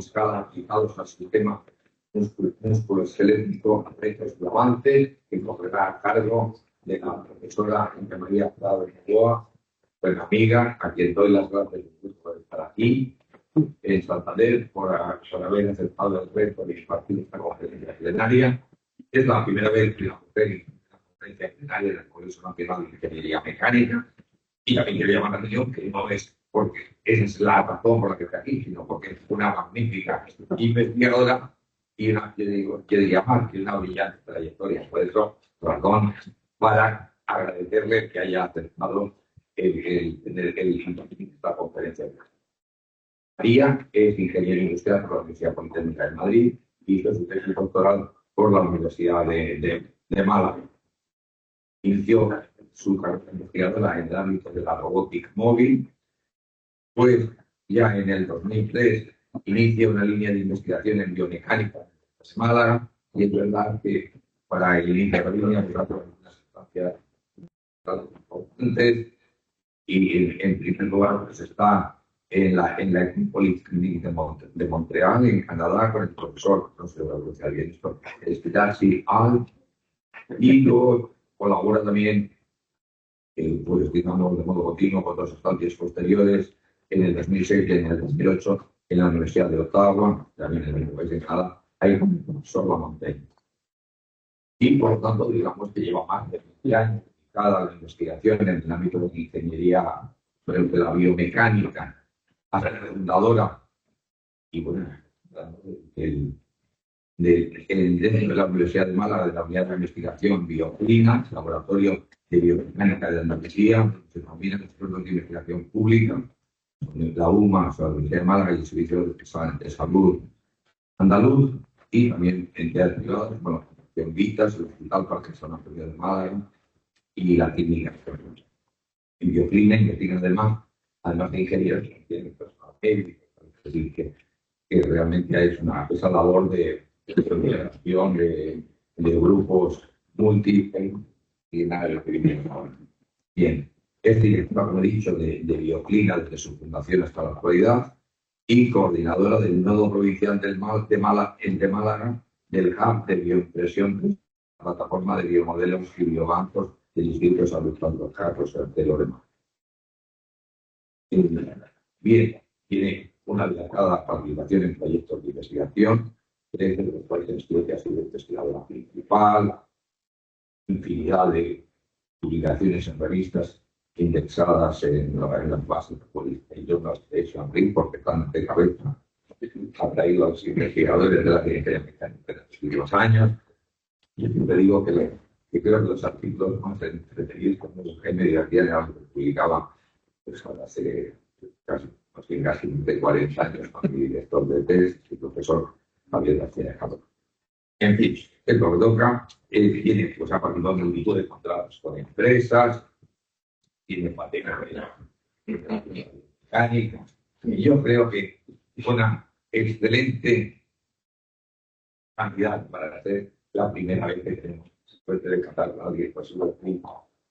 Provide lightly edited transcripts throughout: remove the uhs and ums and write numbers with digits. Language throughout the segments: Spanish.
escala aplicados al sistema musculoesquelético a precios globales, que correrá a cargo de la profesora María Prado de Novoa, buena amiga, a quien doy las gracias por estar aquí en Santander, por haber aceptado el reto de impartir esta conferencia plenaria. Es la primera vez que la mujer en la conferencia plenaria del Congreso Nacional de Ingeniería Mecánica, y también quiero llamar la atención que no es porque esa es la razón por la que está aquí, sino porque es una magnífica investigadora y una, yo diría más que una brillante trayectoria. Por eso, razón para agradecerle que haya aceptado esta conferencia. María es ingeniero industrial por la Universidad Politécnica de Madrid y hizo su tesis doctoral por la Universidad de Málaga. Inició su carrera investigadora en el ámbito de la robótica móvil, pues ya en el 2003 inicia una línea de investigación en biomecánica de Málaga, y es verdad que para el inicio de la línea se trata de unas sustancias importantes, y en primer lugar pues está en la Polyclinic de Montreal, en Canadá, con el profesor, no sé si alguien esto, Darcy Al, y luego colabora también, pues digamos, de modo continuo con dos estancias posteriores en el 2006 y en el 2008 en la Universidad de Ottawa, también en el país de Canadá, ahí con el profesor Lamontagne. Y por lo tanto, digamos que lleva más de 20 años dedicada a la investigación en el ámbito de la ingeniería, de la biomecánica, a ser fundadora y bueno, dentro de la Universidad de Málaga, de la Unidad de Investigación Bioclina, Laboratorio de Biomecánica de Andalucía, se denomina el Centro de Investigación Pública, la UMA, la Universidad de Málaga y el Servicio de Salud Andaluz, y también entidades privadas, bueno, en Vitas, el Hospital Parkinson Antonio de Málaga y la clínica. En Bioclina investigan además de ingenieros, tienen personal médico, es decir, que realmente es esa labor de generación de grupos multidisciplinarios. Bien, es directora, como he dicho, de Bioclina desde su fundación hasta la actualidad y coordinadora del nodo provincial de Málaga, del Hub de Bioimpresión, plataforma de biomodelos y biobancos del Instituto de Salud Santos Carlos de Lorema. Bien, tiene una destacada participación en proyectos de investigación, 13 de los cuales estudia ha sido investigadora principal, infinidad de publicaciones en revistas indexadas en las bases de Journal Station Ring, porque están de cabeza, ha traído a los investigadores de la ingeniería mecánica de los últimos años. Yo siempre digo que creo que los artículos más entretenidos como Eugenio y García que publicaba pues, hace casi de 40 años con mi director de test, el profesor Javier García Jadot. En fin, el doctor tiene, pues, ha participado en multitud de contratos con empresas, tiene patentas mecánicas, y yo creo que es una excelente cantidad para hacer la primera vez que tenemos suerte de cantar a alguien pues,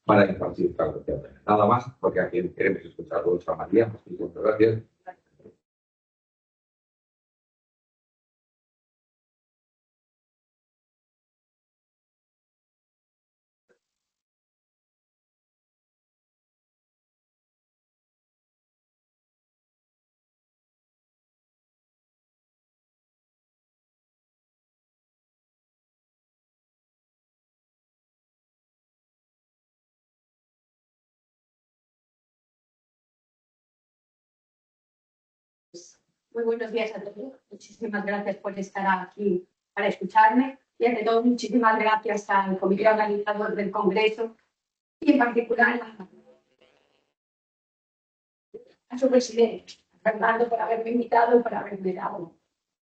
para impartir esta confianza. Nada más, porque aquí queremos escuchar a vuestra María. Muchas gracias. Muy buenos días a todos. Muchísimas gracias por estar aquí para escucharme y, ante todo, muchísimas gracias al comité organizador del Congreso y, en particular, a su presidente, a Fernando, por haberme invitado y por haberme dado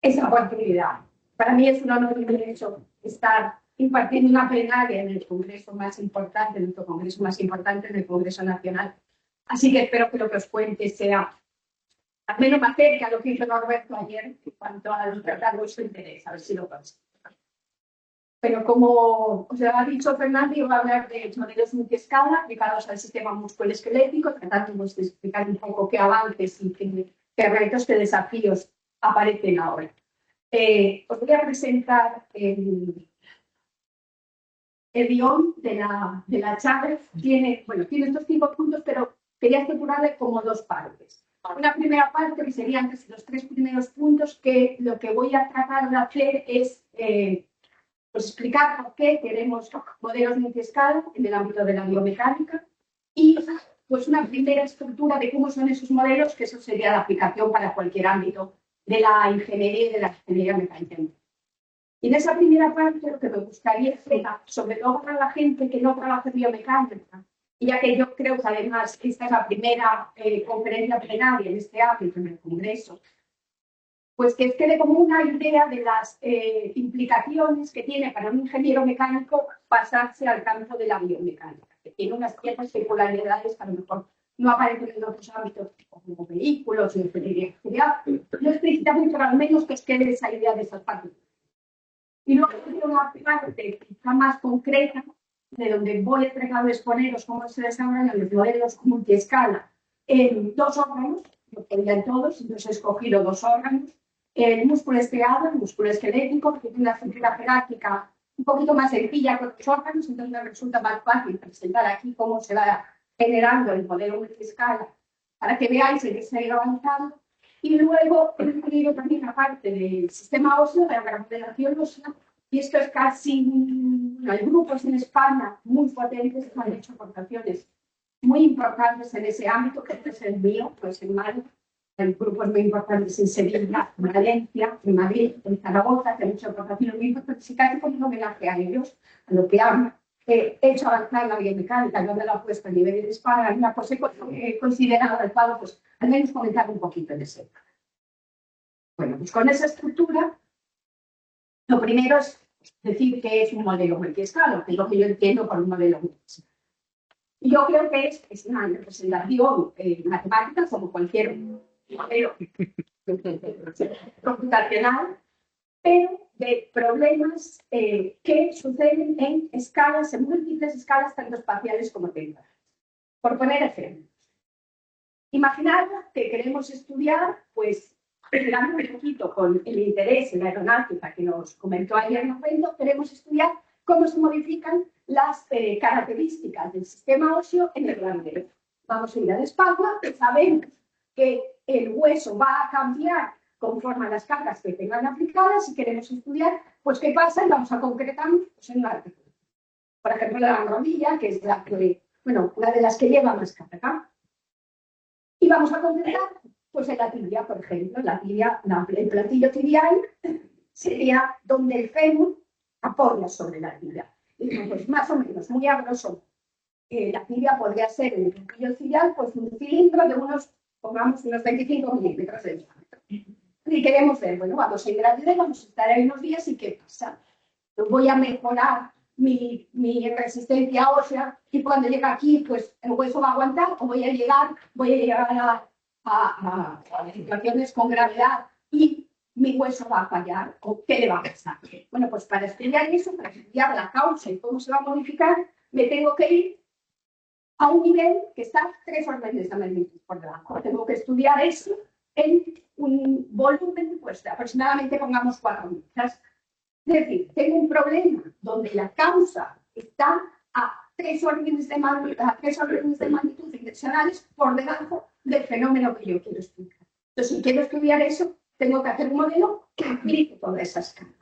esa oportunidad. Para mí es un honor y un derecho estar impartiendo una plenaria en el Congreso más importante, en nuestro Congreso más importante, en el Congreso Nacional. Así que espero que lo que os cuente sea al menos más cerca a lo que hizo Norberto ayer en cuanto a despertar vuestro interés, a ver si lo consigo. Pero como os ha dicho Fernando, yo voy a hablar de modelos multiescala aplicados al sistema musculoesquelético, tratando de explicar un poco qué avances y qué retos, qué desafíos aparecen ahora. Os voy a presentar el guión de la charla. Tiene estos 5 puntos, pero quería estructurarle como 2 partes. Una primera parte, que serían los 3 primeros puntos, que lo que voy a tratar de hacer es pues explicar por qué queremos modelos multiescala en el ámbito de la biomecánica y pues una primera estructura de cómo son esos modelos, que eso sería la aplicación para cualquier ámbito de la ingeniería y de la ingeniería mecánica. Y en esa primera parte lo que me gustaría hacer, sobre todo para la gente que no trabaja en biomecánica, y ya que yo creo que además esta es la primera conferencia plenaria en este ámbito, en el Congreso, pues que quede como una idea de las implicaciones que tiene para un ingeniero mecánico pasarse al campo de la biomecánica, que tiene unas ciertas peculiaridades que a lo mejor no aparecen en otros ámbitos, como vehículos, ingeniería industrial. No explícitamente, pero al menos que os quede esa idea de esas partes. Y luego hay una parte quizá más concreta, de donde voy a tratar de exponeros cómo se desarrollan los modelos multiescala en 2 órganos, no podían todos, entonces he escogido 2 órganos. El músculo estriado, el músculo esquelético, que tiene una estructura jerárquica un poquito más sencilla que otros órganos, entonces me resulta más fácil presentar aquí cómo se va generando el modelo multiescala, para que veáis en qué se ha ido avanzando. Y luego he incluido también la parte del sistema óseo, de la remodelación ósea, y esto es casi, hay grupos en España muy potentes que han hecho aportaciones muy importantes en ese ámbito, que es el mío, pues en Málaga. Hay grupos muy importantes en Sevilla, en Valencia, en Madrid, en Zaragoza, que han hecho aportaciones muy importantes, y casi con un homenaje a ellos, a lo que han hecho avanzar la biomecánica. Yo me la he puesto a nivel de España, una cosa he considerado adecuado, pues al menos comentar un poquito en ese. Bueno, pues con esa estructura, lo primero es decir que es un modelo multiescala, que es lo que yo entiendo por un modelo multiescala. Yo creo que es una representación matemática, como cualquier modelo computacional, pero de problemas que suceden en escalas, en múltiples escalas, tanto espaciales como temporales. Por poner ejemplos, imaginad que queremos estudiar, pues, esperando un poquito con el interés en la aeronáutica que nos comentó ayer en el cuento, queremos estudiar cómo se modifican las características del sistema óseo en el granero. Vamos a ir a la espalda, sabemos que el hueso va a cambiar conforme a las cargas que tengan aplicadas y queremos estudiar, pues, qué pasa y vamos a concretar pues, en una articulación. Por ejemplo, la rodilla, que es la que, bueno, una de las que lleva más carga. Y vamos a concretar, pues, en la tibia, por ejemplo. La tibia, el platillo tibial sería donde el fémur apoya sobre la tibia. Y pues más o menos, muy a grosso modo, la tibia podría ser en el platillo tibial, pues un cilindro de pongamos unos 25 milímetros de diámetro. Y queremos ver, bueno, vamos a ir a la vamos a estar ahí unos días y ¿qué pasa? Voy a mejorar mi resistencia ósea y cuando llegue aquí, pues el hueso va a aguantar, o voy a llegar a situaciones con gravedad y mi hueso va a fallar, o qué le va a pasar. Bueno, pues para estudiar eso, para estudiar la causa y cómo se va a modificar, me tengo que ir a un nivel que está 3 órdenes de magnitud por debajo. Tengo que estudiar eso en un volumen, pues aproximadamente pongamos 4 metros. Es decir, tengo un problema donde la causa está a 3 órdenes de magnitud intencionales por debajo del fenómeno que yo quiero estudiar. Entonces, si quiero estudiar eso, tengo que hacer un modelo que implique toda esa escala.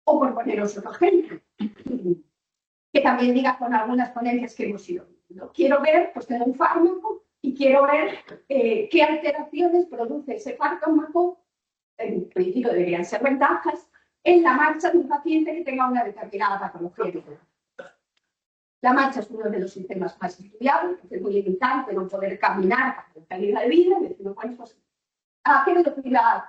O por poneros otro ejemplo, que también diga con algunas ponencias que hemos ido viendo. Quiero ver, pues tengo un fármaco y quiero ver qué alteraciones produce ese fármaco, en principio deberían ser ventajas, en la marcha de un paciente que tenga una determinada patología. La marcha es uno de los sistemas más estudiados, porque es muy limitante no poder caminar para la calidad de vida, decimos, bueno, pues, ¿a qué velocidad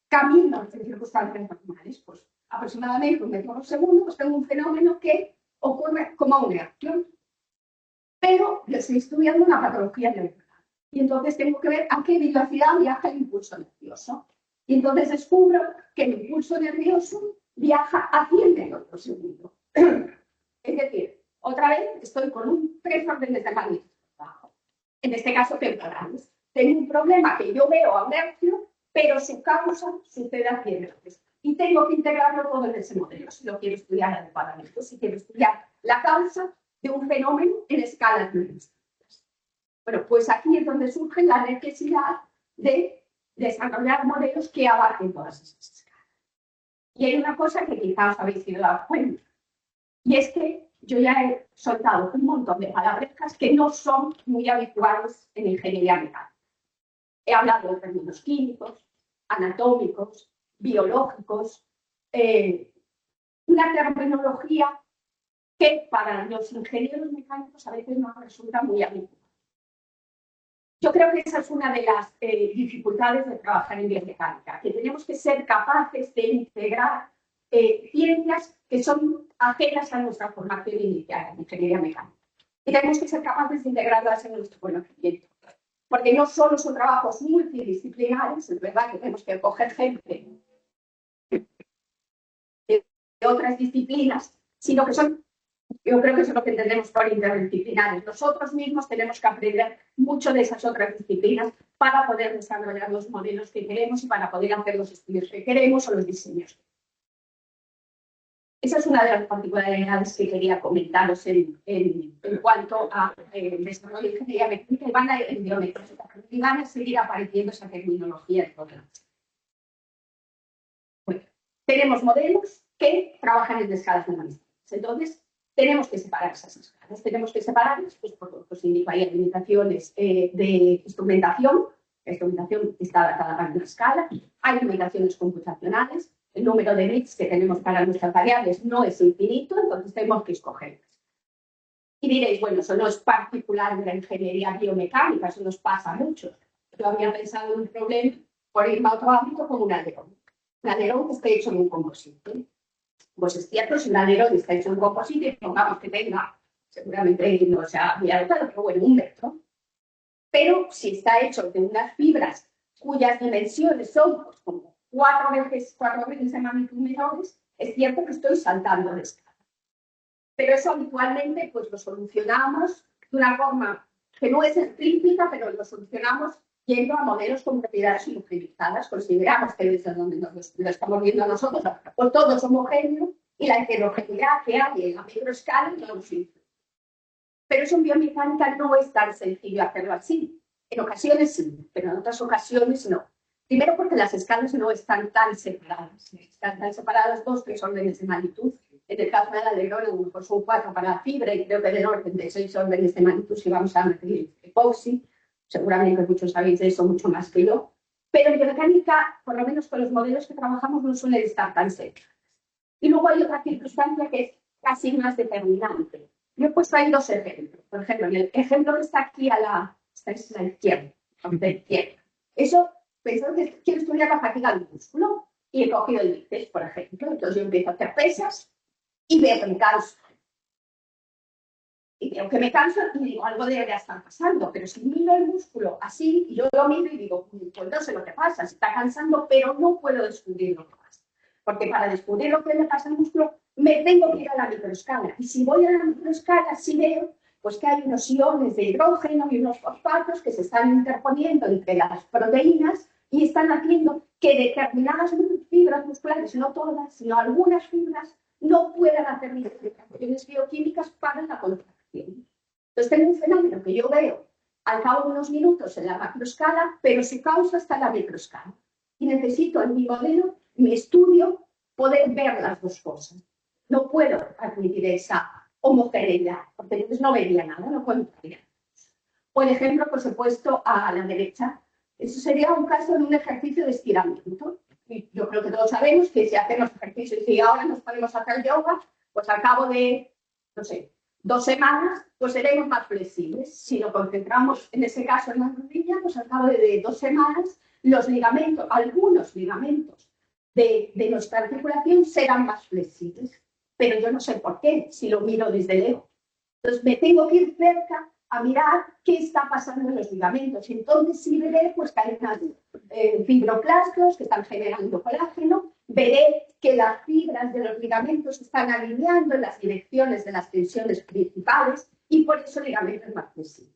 camino en circunstancias normales? Pues aproximadamente 1 metro por segundo, pues tengo un fenómeno que ocurre como una reacción. Pero yo estoy estudiando una patología neuronal. Y entonces tengo que ver a qué velocidad viaja el impulso nervioso. Y entonces descubro que el impulso nervioso viaja a 100 metros por segundo. Es decir, otra vez estoy con 3 órdenes de magnitud bajo. En este caso, temporales. Tengo un problema que yo veo a un hercio, pero su causa sucede aquí en el proceso. Y tengo que integrarlo todo en ese modelo, si lo quiero estudiar adecuadamente, si quiero estudiar la causa de un fenómeno en escalas muy distintas. Bueno, pues aquí es donde surge la necesidad de desarrollar modelos que abarquen todas esas escalas. Y hay una cosa que quizás os habéis ido dando cuenta, y es que yo ya he soltado un montón de palabras que no son muy habituales en ingeniería mecánica. He hablado de términos químicos, anatómicos, biológicos, una terminología que para los ingenieros mecánicos a veces nos resulta muy habitual. Yo creo que esa es una de las dificultades de trabajar en biomecánica, que tenemos que ser capaces de integrar ciencias que son ajenas a nuestra formación inicial en ingeniería mecánica. Y tenemos que ser capaces de integrarlas en nuestro conocimiento. Porque no solo son trabajos multidisciplinares, es verdad que tenemos que coger gente de otras disciplinas, sino que son, yo creo que eso es lo que entendemos por interdisciplinares. Nosotros mismos tenemos que aprender mucho de esas otras disciplinas para poder desarrollar los modelos que queremos y para poder hacer los estudios que queremos o los diseños. Esa es una de las particularidades que quería comentaros en cuanto a desarrollo de ingeniería mecánica y biomecánica. Y van a seguir apareciendo esa terminología de todo. Bueno, tenemos modelos que trabajan en escalas muy distintas. Entonces, tenemos que separar esas escalas. Tenemos que separarlas, pues hay limitaciones de instrumentación. La instrumentación está adaptada para una escala. Hay limitaciones computacionales. El número de bits que tenemos para nuestras variables no es infinito, entonces tenemos que escogerlas. Y diréis, bueno, eso no es particular de la ingeniería biomecánica, eso nos pasa a muchos. Yo había pensado en un problema, por irme a otro ámbito, como un alerón. Un alerón que esté hecho en un composite. Pues es cierto, si un alerón está hecho en un composite, pongamos que tenga, seguramente no sea muy adaptado, pero bueno, 1 metro. Pero si está hecho de unas fibras cuyas dimensiones son pues, como 4 veces de magnitud menores, es cierto que estoy saltando de escala. Pero eso habitualmente pues, lo solucionamos de una forma que no es explícita, pero lo solucionamos yendo a modelos con propiedades homogenizadas. Consideramos que desde donde lo estamos viendo nosotros, pues todo es homogéneo y la heterogeneidad que hay en la microescala no nos influye. Pero eso en biomecánica no es tan sencillo hacerlo así. En ocasiones sí, pero en otras ocasiones no. Primero porque las escalas no están tan separadas. Están tan separadas 2 o 3 órdenes de magnitud. En el caso del alerón, a lo mejor son 4 para la fibra y creo que del orden de 6 órdenes de magnitud si vamos a medir epoxi. Seguramente muchos sabéis de eso mucho más que yo. Pero en biomecánica, por lo menos con los modelos que trabajamos, no suelen estar tan separadas. Y luego hay otra circunstancia que es casi más determinante. Yo he puesto ahí 2 ejemplos. Por ejemplo, en el ejemplo que está aquí esta es la izquierda, Eso, pensando que quiero estudiar la fatiga del músculo y he cogido el bíceps, por ejemplo. Entonces yo empiezo a hacer pesas y veo que me canso. Y veo que me canso y digo, algo debería estar pasando. Pero si miro el músculo así, yo lo miro y digo, pues no sé lo que pasa, se está cansando, pero no puedo descubrir lo que pasa. Porque para descubrir lo que le pasa al músculo, me tengo que ir a la microescala. Y si voy a la microescala, sí veo pues, que hay unos iones de hidrógeno y unos fosfatos que se están interponiendo entre las proteínas y están haciendo que determinadas fibras musculares, no todas, sino algunas fibras, no puedan hacer interacciones bioquímicas para la contracción. Entonces tengo un fenómeno que yo veo al cabo de unos minutos en la macroescala, pero su causa está en la microescala. Y necesito en mi modelo, mi estudio, poder ver las 2 cosas. No puedo admitir esa homogeneidad, porque entonces no vería nada, no contaría. Por ejemplo, pues he puesto a la derecha, eso sería un caso de un ejercicio de estiramiento. Y yo creo que todos sabemos que si hacemos ejercicios y ahora nos ponemos a hacer yoga, pues al cabo de, no sé, 2 semanas, pues seremos más flexibles. Si lo concentramos en ese caso en la rodilla, pues al cabo de 2 semanas, los ligamentos, algunos ligamentos de nuestra articulación serán más flexibles. Pero yo no sé por qué, si lo miro desde lejos. Entonces me tengo que ir cerca a mirar qué está pasando en los ligamentos. Y entonces sí veré pues, que hay unos fibroblastos que están generando colágeno, veré que las fibras de los ligamentos están alineando en las direcciones de las tensiones principales y por eso el ligamento es más flexible.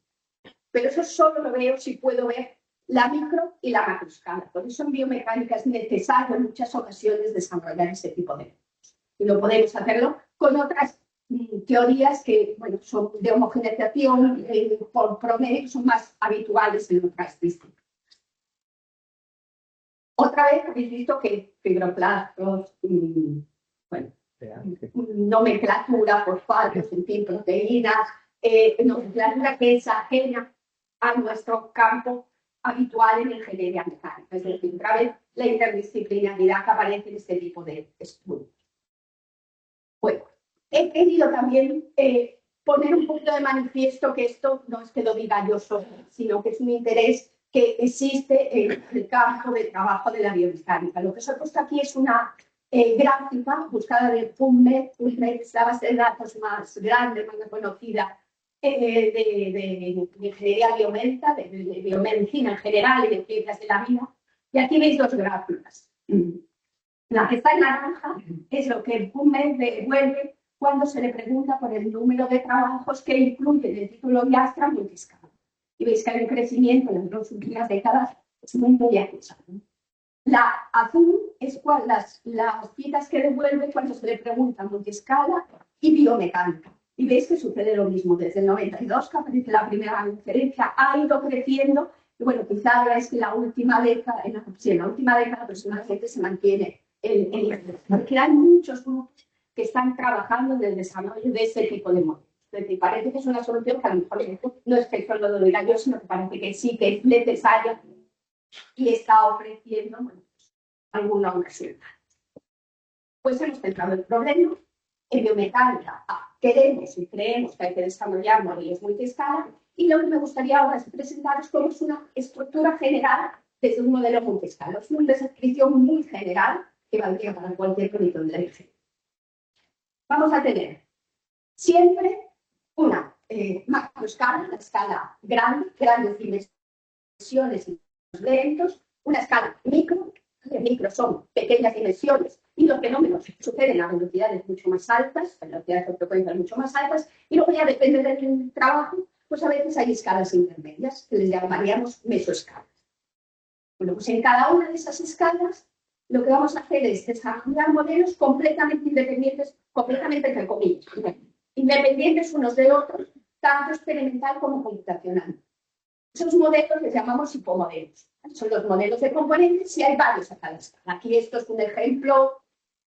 Pero eso solo lo veo si puedo ver la micro y la macroescala. Por eso en biomecánica es necesario en muchas ocasiones desarrollar ese tipo de métodos. Y no podemos hacerlo con otras teorías que bueno, son de homogeneización por promedio, son más habituales en otras disciplinas. Otra vez habéis visto que fibroblastos, bueno, nomenclatura, fosfatos, en fin, proteínas, nomenclatura que es ajena a nuestro campo habitual en ingeniería mecánica. Es decir, otra vez la interdisciplinaridad que aparece en este tipo de estudios. Bueno, he querido también poner un punto de manifiesto que esto no es que lo diga yo solo, sino que es un interés que existe en el campo de trabajo de la biomecánica. Lo que os he puesto aquí es una gráfica buscada de PubMed. PubMed es la base de datos más grande, más conocida de ingeniería biomédica, de biomedicina en general y de ciencias de la vida. Y aquí veis dos gráficas. La que está en naranja es lo que PubMed devuelve cuando se le pregunta por el número de trabajos que incluye en el título de Astra multiscala. Y veis que hay un crecimiento en las dos últimas décadas muy acusado. La azul es las citas que devuelve cuando se le pregunta multiscala y biomecánica. Y veis que sucede lo mismo. Desde el 92, que aparece la primera referencia, ha ido creciendo. Y bueno, quizá es que en la última década personalmente se mantiene porque hay muchos grupos que están trabajando en el desarrollo de ese tipo de modelos. Es decir, parece que es una solución que a lo mejor no es que solo lo diga yo, sino que parece que sí que es necesaria y está ofreciendo bueno, alguna resultados. Pues hemos centrado el problema en biomecánica. Queremos y creemos que hay que desarrollar modelos multiescala y lo que me gustaría ahora es presentaros cómo es una estructura general desde un modelo multiescala. Es una descripción muy general que valdría para cualquier proyecto de la ingeniería. Vamos a tener siempre una macroescala, una escala grande, grandes dimensiones y lentos, una escala micro, micro son pequeñas dimensiones y los fenómenos suceden a velocidades mucho más altas, a velocidades de frecuencia mucho más altas, y luego ya depende del trabajo, pues a veces hay escalas intermedias, que les llamaríamos mesoescalas. Bueno, pues en cada una de esas escalas lo que vamos a hacer es desarrollar modelos completamente independientes, completamente entre comillas, independientes unos de otros, tanto experimental como computacional. Esos modelos les llamamos hipomodelos. Son los modelos de componentes y hay varios a cada escala. Aquí esto es un ejemplo,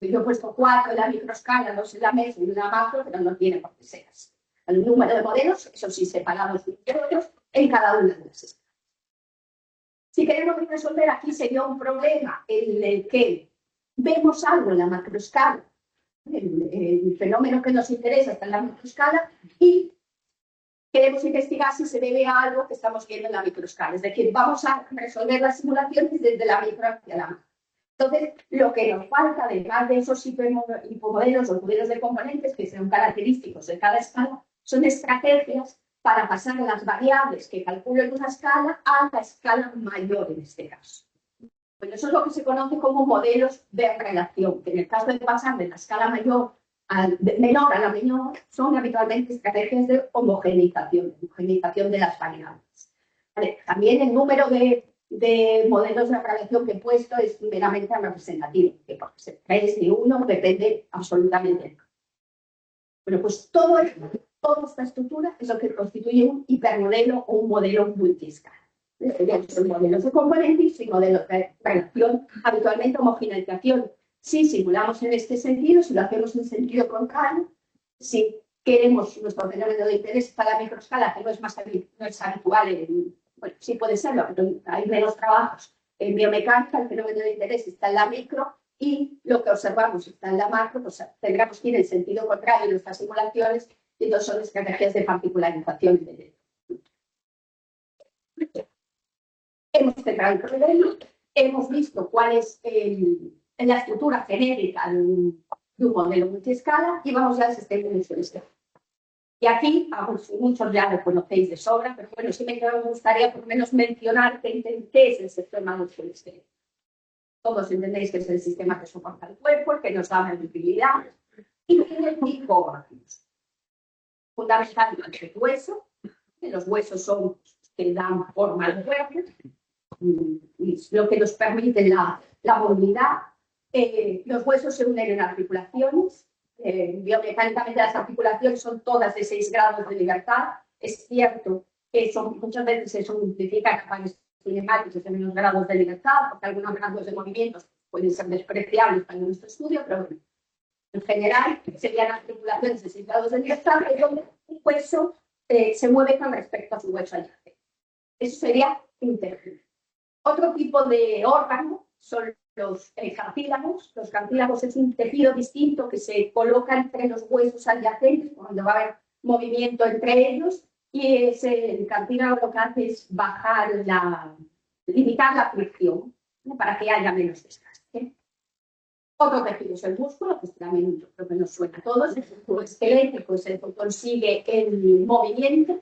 yo he puesto 4 en la microescala, 2 en la meso y una macro, pero no tiene por qué ser así. El número de modelos, eso sí, separados de otros, en cada una de las escalas. Si queremos resolver aquí sería un problema en el que vemos algo en la macroescala, el fenómeno que nos interesa está en la macroescala y queremos investigar si se debe a algo que estamos viendo en la microescala. Es decir, vamos a resolver las simulaciones desde la micro hacia la macro. Entonces, lo que nos falta, además de esos hipomodelos o modelos de componentes que son característicos de cada escala, son estrategias para pasar las variables que calculo en una escala a la escala mayor en este caso. Bueno, eso es lo que se conoce como modelos de relación, que en el caso de pasar de la escala menor a la menor, son habitualmente estrategias de homogeneización de las variables. Vale, también el número de modelos de relación que he puesto es meramente representativo, que por ser 3 ni 1 depende absolutamente. Bueno, pues toda esta estructura es lo que constituye un hipermodelo o un modelo multiescala. Son modelos de componentes y modelos de relación, habitualmente homogeneización. Si simulamos en este sentido, si lo hacemos en sentido contrario, si queremos nuestro fenómeno de interés para la microescala, que no es habitual, bueno, sí puede serlo, pero hay menos trabajos en biomecánica, el fenómeno de interés está en la micro y lo que observamos está en la macro, pues tendremos que ir en sentido contrario en nuestras simulaciones y entonces son estrategias de particularización de hemos centrado el problema, hemos visto cuál es la estructura genérica de un modelo multiescala y vamos a las dimensiones. Y aquí, muchos ya lo conocéis de sobra, pero bueno, sí me gustaría por lo menos mencionar qué es el sistema multiescala. Todos entendéis que es el sistema que soporta el cuerpo, el que nos da movilidad y tiene 5 órganos. Fundamentalmente el hueso, que los huesos son los que dan forma al cuerpo. lo que nos permite la movilidad. Los huesos se unen en articulaciones. Biomecánicamente las articulaciones son todas de 6 grados de libertad. Es cierto que muchas veces eso multiplica capacidades cinemáticos de menos grados de libertad, porque algunos grados de movimientos pueden ser despreciables para nuestro estudio, pero bueno, en general serían articulaciones de 6 grados de libertad, es donde el hueso se mueve con respecto a su hueso adyacente. Eso sería íntegro. Otro tipo de órgano son los cartílagos. Los cartílagos es un tejido distinto que se coloca entre los huesos adyacentes cuando va a haber movimiento entre ellos, y el cartílago lo que hace es limitar la fricción, ¿no? Para que haya menos desgaste. Otro tejido es el músculo, que también creo que nos suena a todos. El músculo esquelético es el que consigue el movimiento,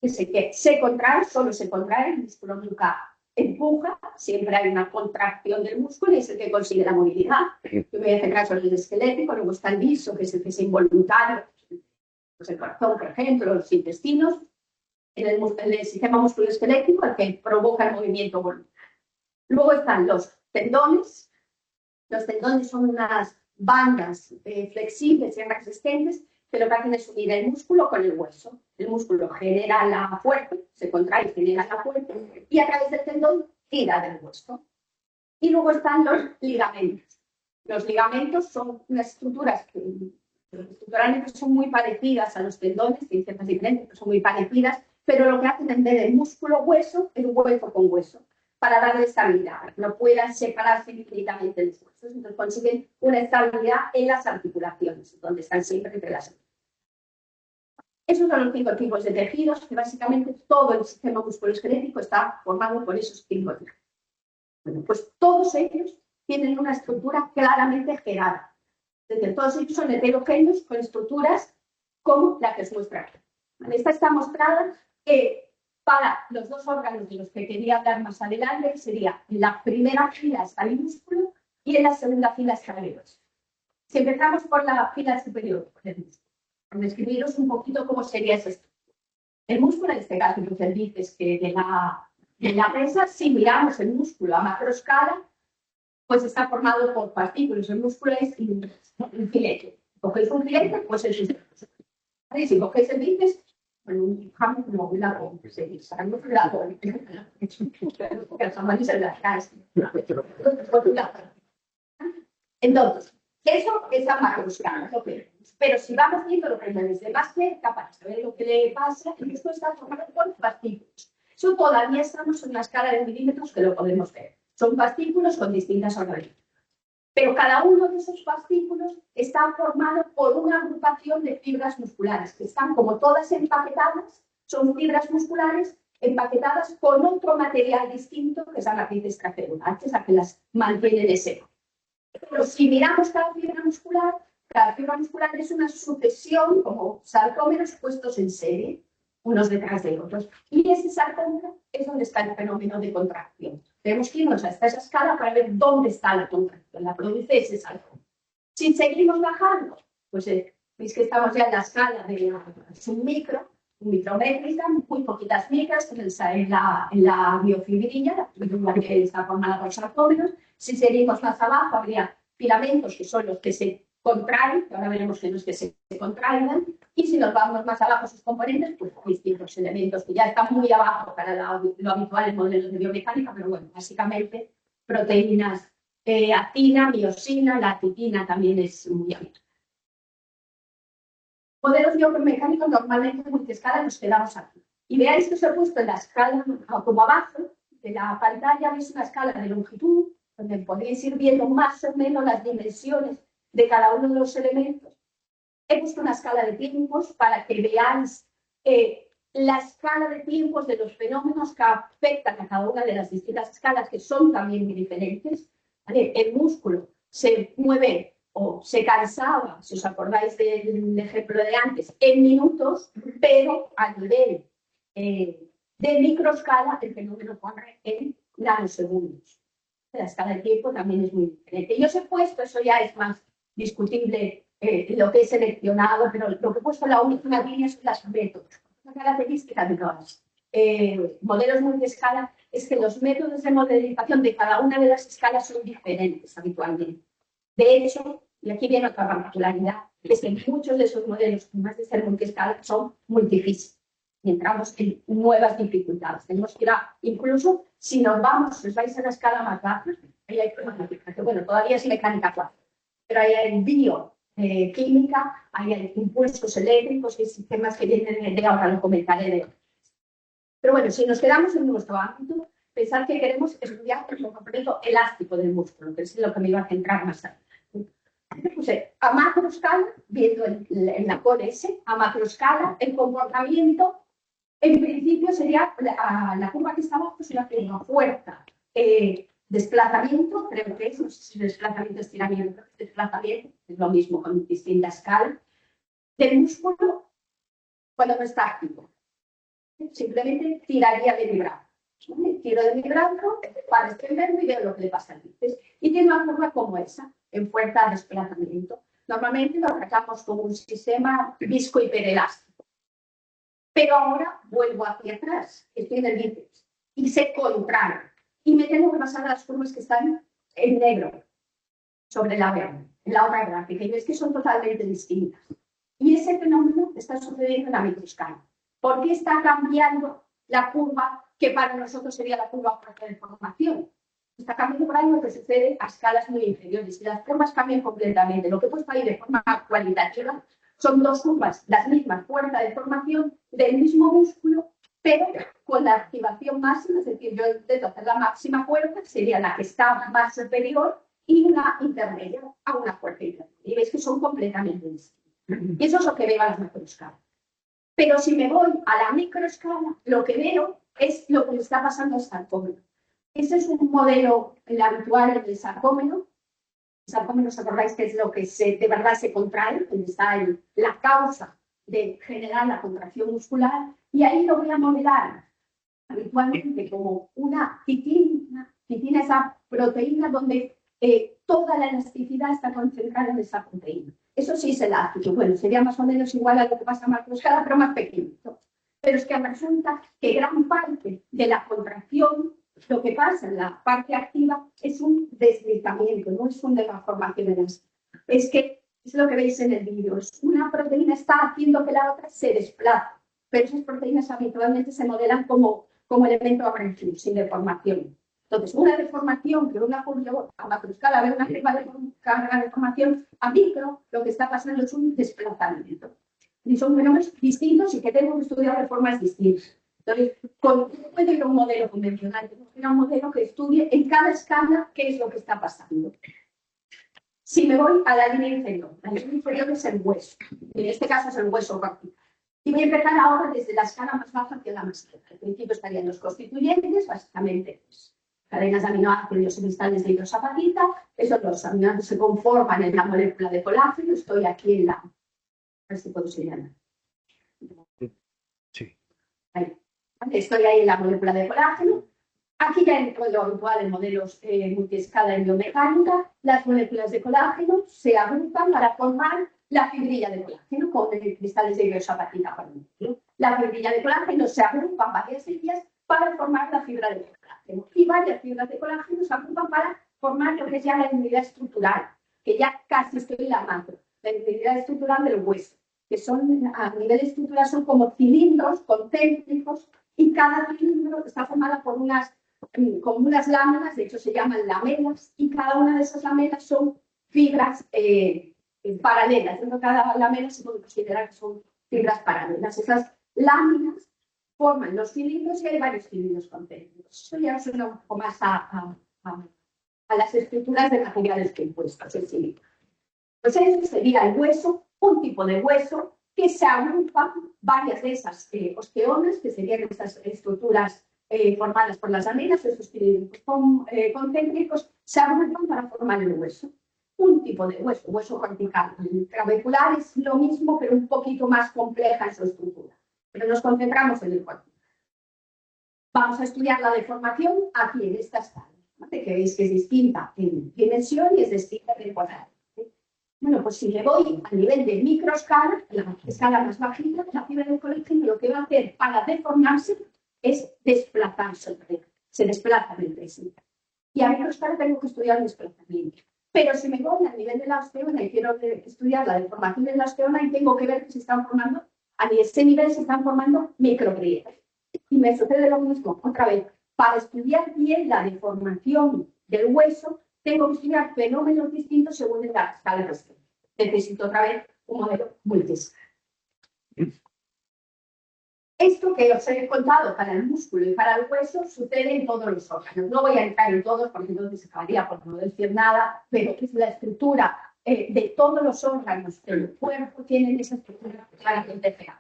que se contrae, solo se contrae, el músculo nunca empuja, siempre hay una contracción del músculo y es el que consigue la movilidad. Yo voy a centrar sobre el esquelético, luego está el liso, que es el que es involuntario, pues el corazón, por ejemplo, los intestinos. En el sistema musculoesquelético, el que provoca el movimiento voluntario. Luego están los tendones. Los tendones son unas bandas flexibles y resistentes que lo que hacen es unir el músculo con el hueso. El músculo genera la fuerza, se contrae y genera la fuerza, y a través del tendón tira del hueso. Y luego están los ligamentos. Los ligamentos son unas estructuras que estructuralmente son muy parecidas a los tendones, tienen ciertas diferencias, pero son muy parecidas, pero lo que hacen en vez de músculo-hueso es hueso con hueso, para darle estabilidad, no puedan separarse infinitamente los huesos, entonces consiguen una estabilidad en las articulaciones, donde están siempre entre las articulaciones. Esos son los 5 tipos de tejidos, que básicamente todo el sistema musculoesquelético está formado por esos 5 tejidos. Bueno, pues todos ellos tienen una estructura claramente jerárquica. Es decir, todos ellos son heterogéneos con estructuras como la que os muestra aquí. Esta está mostrada para los 2 órganos de los que quería hablar más adelante, que sería en la primera fila está el músculo y en la segunda fila está el hueso. Si empezamos por la fila superior del músculo, para describiros un poquito cómo sería esa estructura. El músculo, en este caso, los dices que de la presa, si miramos el músculo a macroescala, pues está formado por partículas. El músculo es un filete. Cogéis un filete, pues es un. Si cogéis el bíceps, bueno, un jamón no muy largo, seguir sacando un lado, porque los tamaños se las caen. Entonces, eso es a macroescala, lo que vemos. Pero si vamos viendo lo que desde más cerca para saber lo que le pasa, el músculo está formado por partículas. Eso todavía estamos en una escala de milímetros que lo podemos ver. Son partículas con distintas organizaciones. Pero cada uno de esos fascículos está formado por una agrupación de fibras musculares, que están como todas empaquetadas, son fibras musculares empaquetadas con otro material distinto, que es la matriz extracelular, que es la que las mantiene de seco. Pero si miramos cada fibra muscular es una sucesión, como sarcómeros puestos en serie, unos detrás de otros. Y ese sarcómero es donde está el fenómeno de contracción. Tenemos que irnos hasta esa escala para ver dónde está la contracción, la produce ese sarcómero. Si seguimos bajando, pues veis que estamos ya en la escala de submicro, micrométrica, muy poquitas micras en la biofibrilla, la fibrilla que está formada por sarcómeros. Si seguimos más abajo, habría filamentos que son los que se contraen, que ahora veremos que los que se contraigan, y si nos vamos más abajo sus componentes, pues distintos elementos que ya están muy abajo para lo habitual en modelos de biomecánica, pero bueno, básicamente proteínas, actina, miosina, la titina también es muy habitual. Modelos biomecánicos normalmente multiescala nos quedamos aquí. Y veáis que os he puesto en la escala, como abajo de la pantalla, veis una escala de longitud, donde podéis ir viendo más o menos las dimensiones de cada uno de los elementos. He puesto una escala de tiempos para que veáis la escala de tiempos de los fenómenos que afectan a cada una de las distintas escalas, que son también muy diferentes. ¿Vale? El músculo se mueve o se cansaba, si os acordáis del ejemplo de antes, en minutos, pero a nivel de microescala el fenómeno corre en nanosegundos. La escala de tiempo también es muy diferente. Yo os he puesto, eso ya es más discutible, lo que he seleccionado, pero lo que he puesto en la última línea son las métodos, la característica de todas. modelos multiescala es que los métodos de modelización de cada una de las escalas son diferentes habitualmente. De hecho, y aquí viene otra particularidad, es que muchos de esos modelos, además de ser multiescala, son multifísicos. Y entramos en nuevas dificultades. Tenemos que ir incluso si nos vamos, si os vais a la escala más baja, ahí hay que, bueno, todavía es mecánica clásica, pero ahí hay bioquímica, ahí hay impulsos eléctricos y sistemas que vienen de ahora, lo comentaré. Pero bueno, si nos quedamos en nuestro ámbito, pensar que queremos estudiar el comportamiento elástico del músculo, que es lo que me iba a centrar más tarde. A macroescala, viendo en la core S, a macroescala, el comportamiento, en principio sería la curva que está abajo, sería una fuerza, desplazamiento, creo que es, no sé si desplazamiento, estiramiento, desplazamiento, es lo mismo con distinta escala, del músculo cuando no está activo. Simplemente tiraría de mi brazo. Tiro de mi brazo para extenderme y veo lo que le pasa al bíceps. Y tiene una curva como esa, en fuerza de desplazamiento. Normalmente lo sacamos como un sistema visco-hiperelástico. Pero ahora vuelvo hacia atrás, estoy en el bíceps, y se contrae. Y me tengo que pasar a las curvas que están en negro, sobre la verde, en la otra gráfica. Y ves que son totalmente distintas. Y ese fenómeno está sucediendo en la microescala. ¿Por qué está cambiando la curva que para nosotros sería la curva de deformación? Está cambiando por ahí lo que sucede a escalas muy inferiores y las curvas cambian completamente. Lo que he puesto ahí de forma cualitativa son dos curvas, las mismas, fuerza de deformación del mismo músculo, pero con la activación máxima, es decir, yo intento hacer la máxima fuerza, sería la que está más superior, y una intermedia a una fuerza intermedia. Y veis que son completamente distintas. Y eso es lo que veo a las macroescalas. Pero si me voy a la microescala, lo que veo es lo que le está pasando al sarcómero. Ese es un modelo habitual del sarcómero. El sarcómero, ¿os acordáis que es lo que de verdad se contrae? Donde está la causa de generar la contracción muscular. Y ahí lo voy a modelar habitualmente como una titina. Titina es esa proteína donde toda la elasticidad está concentrada en esa proteína. Eso sí es elástico. Bueno, sería más o menos igual a lo que pasa en macroescala, pero más pequeñito. Pero es que resulta que gran parte de la contracción, lo que pasa en la parte activa, es un deslizamiento, no es una deformación elástica. Es que es lo que veis en el vídeo. Una proteína está haciendo que la otra se desplace, pero esas proteínas habitualmente se modelan como elemento abrasivo, sin deformación. Entonces, una deformación que una curva a macroescala ve una curva de deformación a micro, lo que está pasando es un desplazamiento. Y son fenómenos distintos y que tenemos que estudiar de formas distintas. Entonces, no puedo ir a un modelo convencional, tengo que ir a un modelo que estudie en cada escala qué es lo que está pasando. Si me voy a la línea inferior es el hueso, en este caso es el hueso cortical. Y voy a empezar ahora desde la escala más baja hacia la más alta. Al principio estarían los constituyentes, básicamente cadenas de aminoácidos y cristales de hidroxapatita. Esos los aminoácidos se conforman en la molécula de colágeno. Estoy aquí en la... A ver si puedo señalar. Sí. Ahí. Estoy ahí en la molécula de colágeno. Aquí ya en lo habitual en modelos multiescala en biomecánica, las moléculas de colágeno se agrupan para formar la fibrilla de colágeno con cristales de hidroxapatita, por ejemplo. La fibrilla de colágeno se agrupan varias de ellas para formar la fibra de colágeno. Y varias fibras de colágeno se agrupan para formar lo que es ya la unidad estructural, que ya casi estoy en la macro, la unidad estructural del hueso, que son a nivel estructural son como cilindros concéntricos y cada cilindro está formado por como unas láminas, de hecho se llaman lamelas, y cada una de esas lamelas son fibras paralelas. Dentro de cada lamela se puede considerar que son fibras paralelas. Esas láminas forman los cilindros y hay varios cilindros concéntricos. Eso ya suena un poco más a las estructuras de materiales compuestos, el cilindro. Pues eso sería el hueso, un tipo de hueso que se agrupan varias de esas osteonas, que serían esas estructuras formadas por las lamelas, esos cilindros concéntricos, se agrupan para formar el hueso. Un tipo de hueso cortical. El trabecular es lo mismo, pero un poquito más compleja en su estructura. Pero nos concentramos en el cortical. Vamos a estudiar la deformación aquí en esta escala, ¿vale? Que veis que es distinta en dimensión y es distinta en cuadrado. Bueno, pues si me voy a nivel de microescala, la escala más bajita, la fibra del colágeno lo que va a hacer para deformarse es desplazarse, se desplazan entre sí. Y a microescala tengo que estudiar el desplazamiento. Pero si me voy al nivel de la osteona y quiero estudiar la deformación de la osteona, y tengo que ver que se están formando, a ese nivel se están formando microgrietas. Y me sucede lo mismo, otra vez, para estudiar bien la deformación del hueso, tengo que estudiar fenómenos distintos según la escala de osteona. Necesito otra vez un modelo multiescala. Esto que os he contado para el músculo y para el hueso sucede en todos los órganos. No voy a entrar en todos porque entonces se acabaría por no decir nada, pero es la estructura de todos los órganos del cuerpo tienen esa estructura claramente fea.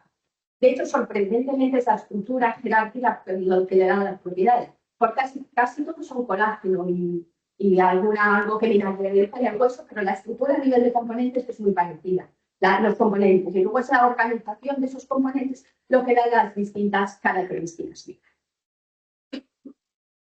De hecho, sorprendentemente, esa estructura jerárquica lo que le dan las propiedades. Porque casi todos son colágeno y algo que viene al hueso, pero la estructura a nivel de componentes es muy parecida. Los componentes. Y luego esa organización de esos componentes lo que dan las distintas características.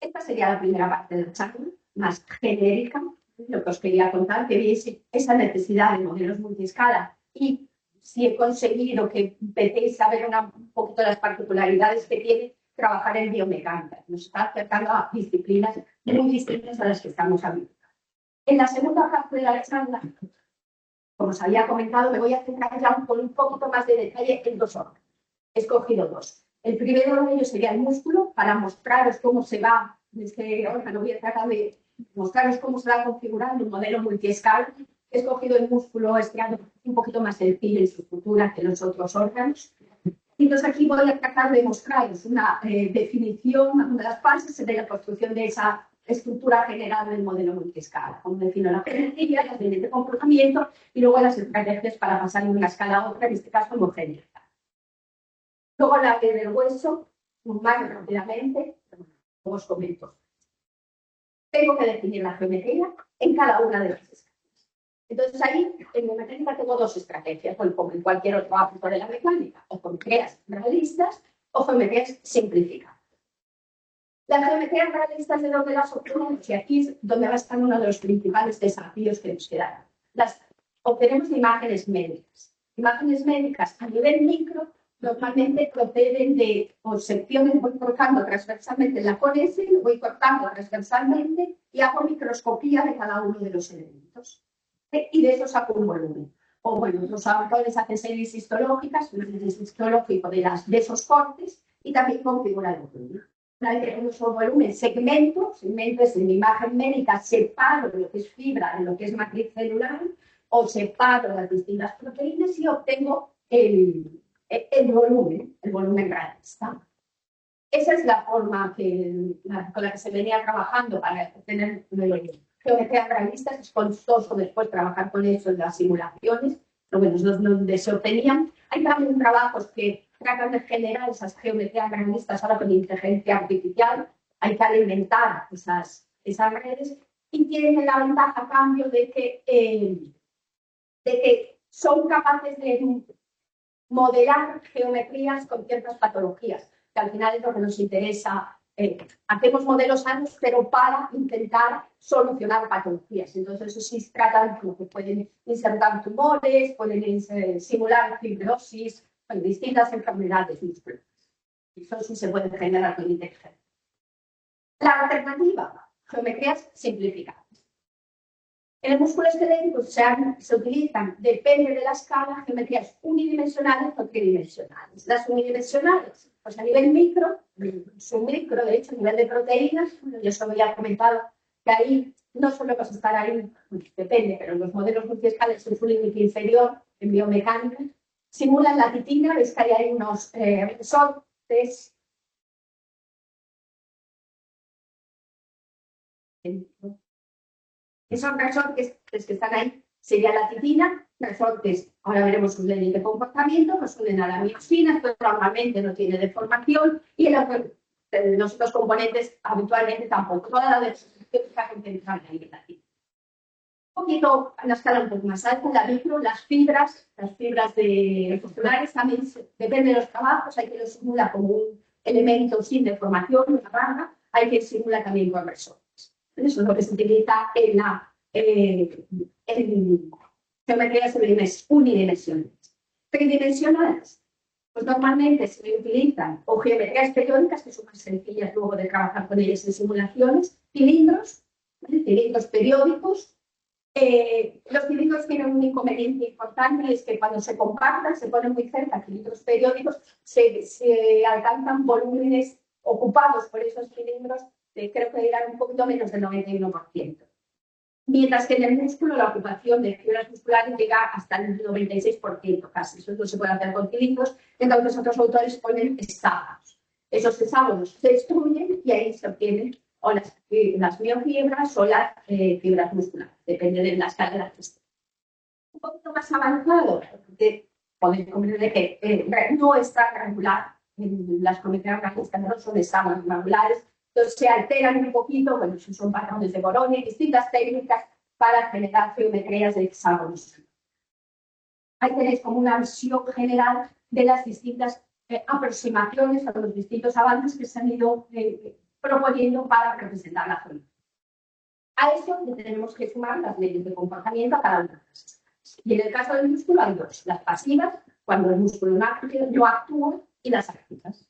Esta sería la primera parte del charla, más genérica, lo que os quería contar, que viese esa necesidad de modelos multiescala y si he conseguido que empecéis a ver un poquito las particularidades que tiene trabajar en biomecánica. Nos está acercando a disciplinas muy distintas a las que estamos hablando. En la segunda parte de la charla, como os había comentado, me voy a centrar ya con un poquito más de detalle en dos órganos. He escogido dos. El primero de ellos sería el músculo, para mostraros cómo se va, en este órgano voy a tratar de mostraros cómo se va configurando un modelo multiescala. He escogido el músculo estriado un poquito más sencillo en su estructura que los otros órganos. Y entonces aquí voy a tratar de mostraros una definición, una de las fases de la construcción de esa estructura general del modelo multiescala. Como defino la jerarquía, las líneas de comportamiento y luego las estrategias para pasar de una escala a otra, en este caso homogénea. Luego la del hueso, más rápidamente, os comento. Tengo que definir la geometría en cada una de las escalas. Entonces ahí, en biomecánica tengo dos estrategias, como en cualquier otro ámbito de la mecánica, o geometrías realistas o geometrías simplificadas. Las geometrías realistas de donde las obtenemos, y aquí es donde va a estar uno de los principales desafíos que nos quedan. Las obtenemos de imágenes médicas. Imágenes médicas a nivel micro normalmente proceden de secciones, voy cortando transversalmente la conexa, lo voy cortando transversalmente y hago microscopía de cada uno de los elementos. Y de eso saco un volumen. O bueno, los autores hacen series histológicas, un análisis histológico de esos cortes y también configura el volumen. Una vez que tenemos un volumen, segmentos en imagen médica, separo lo que es fibra de lo que es matriz celular, o separo las distintas proteínas y obtengo el volumen realista. Esa es la forma con la que se venía trabajando para obtener geometrías realistas. Es costoso después trabajar con eso en las simulaciones, pero bueno, es donde se obtenían. Hay también trabajos que tratan de generar esas geometrías realistas ahora con inteligencia artificial. Hay que alimentar esas redes y tienen la ventaja a cambio de que son capaces de modelar geometrías con ciertas patologías, que al final es lo que nos interesa. Hacemos modelos sanos, pero para intentar solucionar patologías. Entonces, eso sí tratan como que pueden insertar tumores, pueden simular fibrosis, distintas enfermedades musculares. Eso sí se puede generar con inteligencia. La alternativa, geometrías simplificadas. En el músculo esquelético se utilizan, depende de la escala, geometrías unidimensionales o tridimensionales. Las unidimensionales, pues a nivel micro, submicro, de hecho, a nivel de proteínas, yo os había comentado que ahí no solo vas a estar ahí, depende, pero los modelos multiescales en su límite inferior, en biomecánica, simulan la titina, veis que hay unos resortes. Esos resortes que están ahí sería la titina, resortes, ahora veremos sus leyes de comportamiento, nos unen a la miosina, esto normalmente no tiene deformación, y los otros componentes habitualmente tampoco. Toda la deformación está concentrada ahí en la titina. Un poquito, a la escala un poco más alta, la micro, las fibras musculares también depende de los trabajos, hay que lo simula como un elemento sin deformación, una barra, hay que simula también con resortes. Eso es lo que se utiliza en geometrías unidimensionales. Tridimensionales. pues normalmente se utilizan o geometrías periódicas, que son más sencillas luego de trabajar con ellas en simulaciones, cilindros, ¿vale? Cilindros periódicos. Los cilindros tienen un inconveniente importante, es que cuando se compactan, se ponen muy cerca, cilindros periódicos, se alcanzan volúmenes ocupados por esos cilindros, creo que eran un poquito menos del 91%. Mientras que en el músculo la ocupación de fibras musculares llega hasta el 96% casi. Eso no se puede hacer con cilindros. Entonces otros autores ponen hexágonos. Esos hexágonos se destruyen y ahí se obtienen o las miofibras o las fibras musculares. Depende de la escala que esté. Un poquito más avanzado, porque podéis comprender que no es tan granular. Las geometrías realistas no son hexágonos granulares. Entonces se alteran un poquito, bueno, son patrones de Voronoi, distintas técnicas para generar geometrías de hexágonos. Ahí tenéis como una visión general de las distintas aproximaciones a los distintos avances que se han ido proponiendo para representar la geometría. A eso le tenemos que sumar las leyes de comportamiento a cada una de las. Y en el caso del músculo hay dos, las pasivas, cuando el músculo no actúa, y las activas.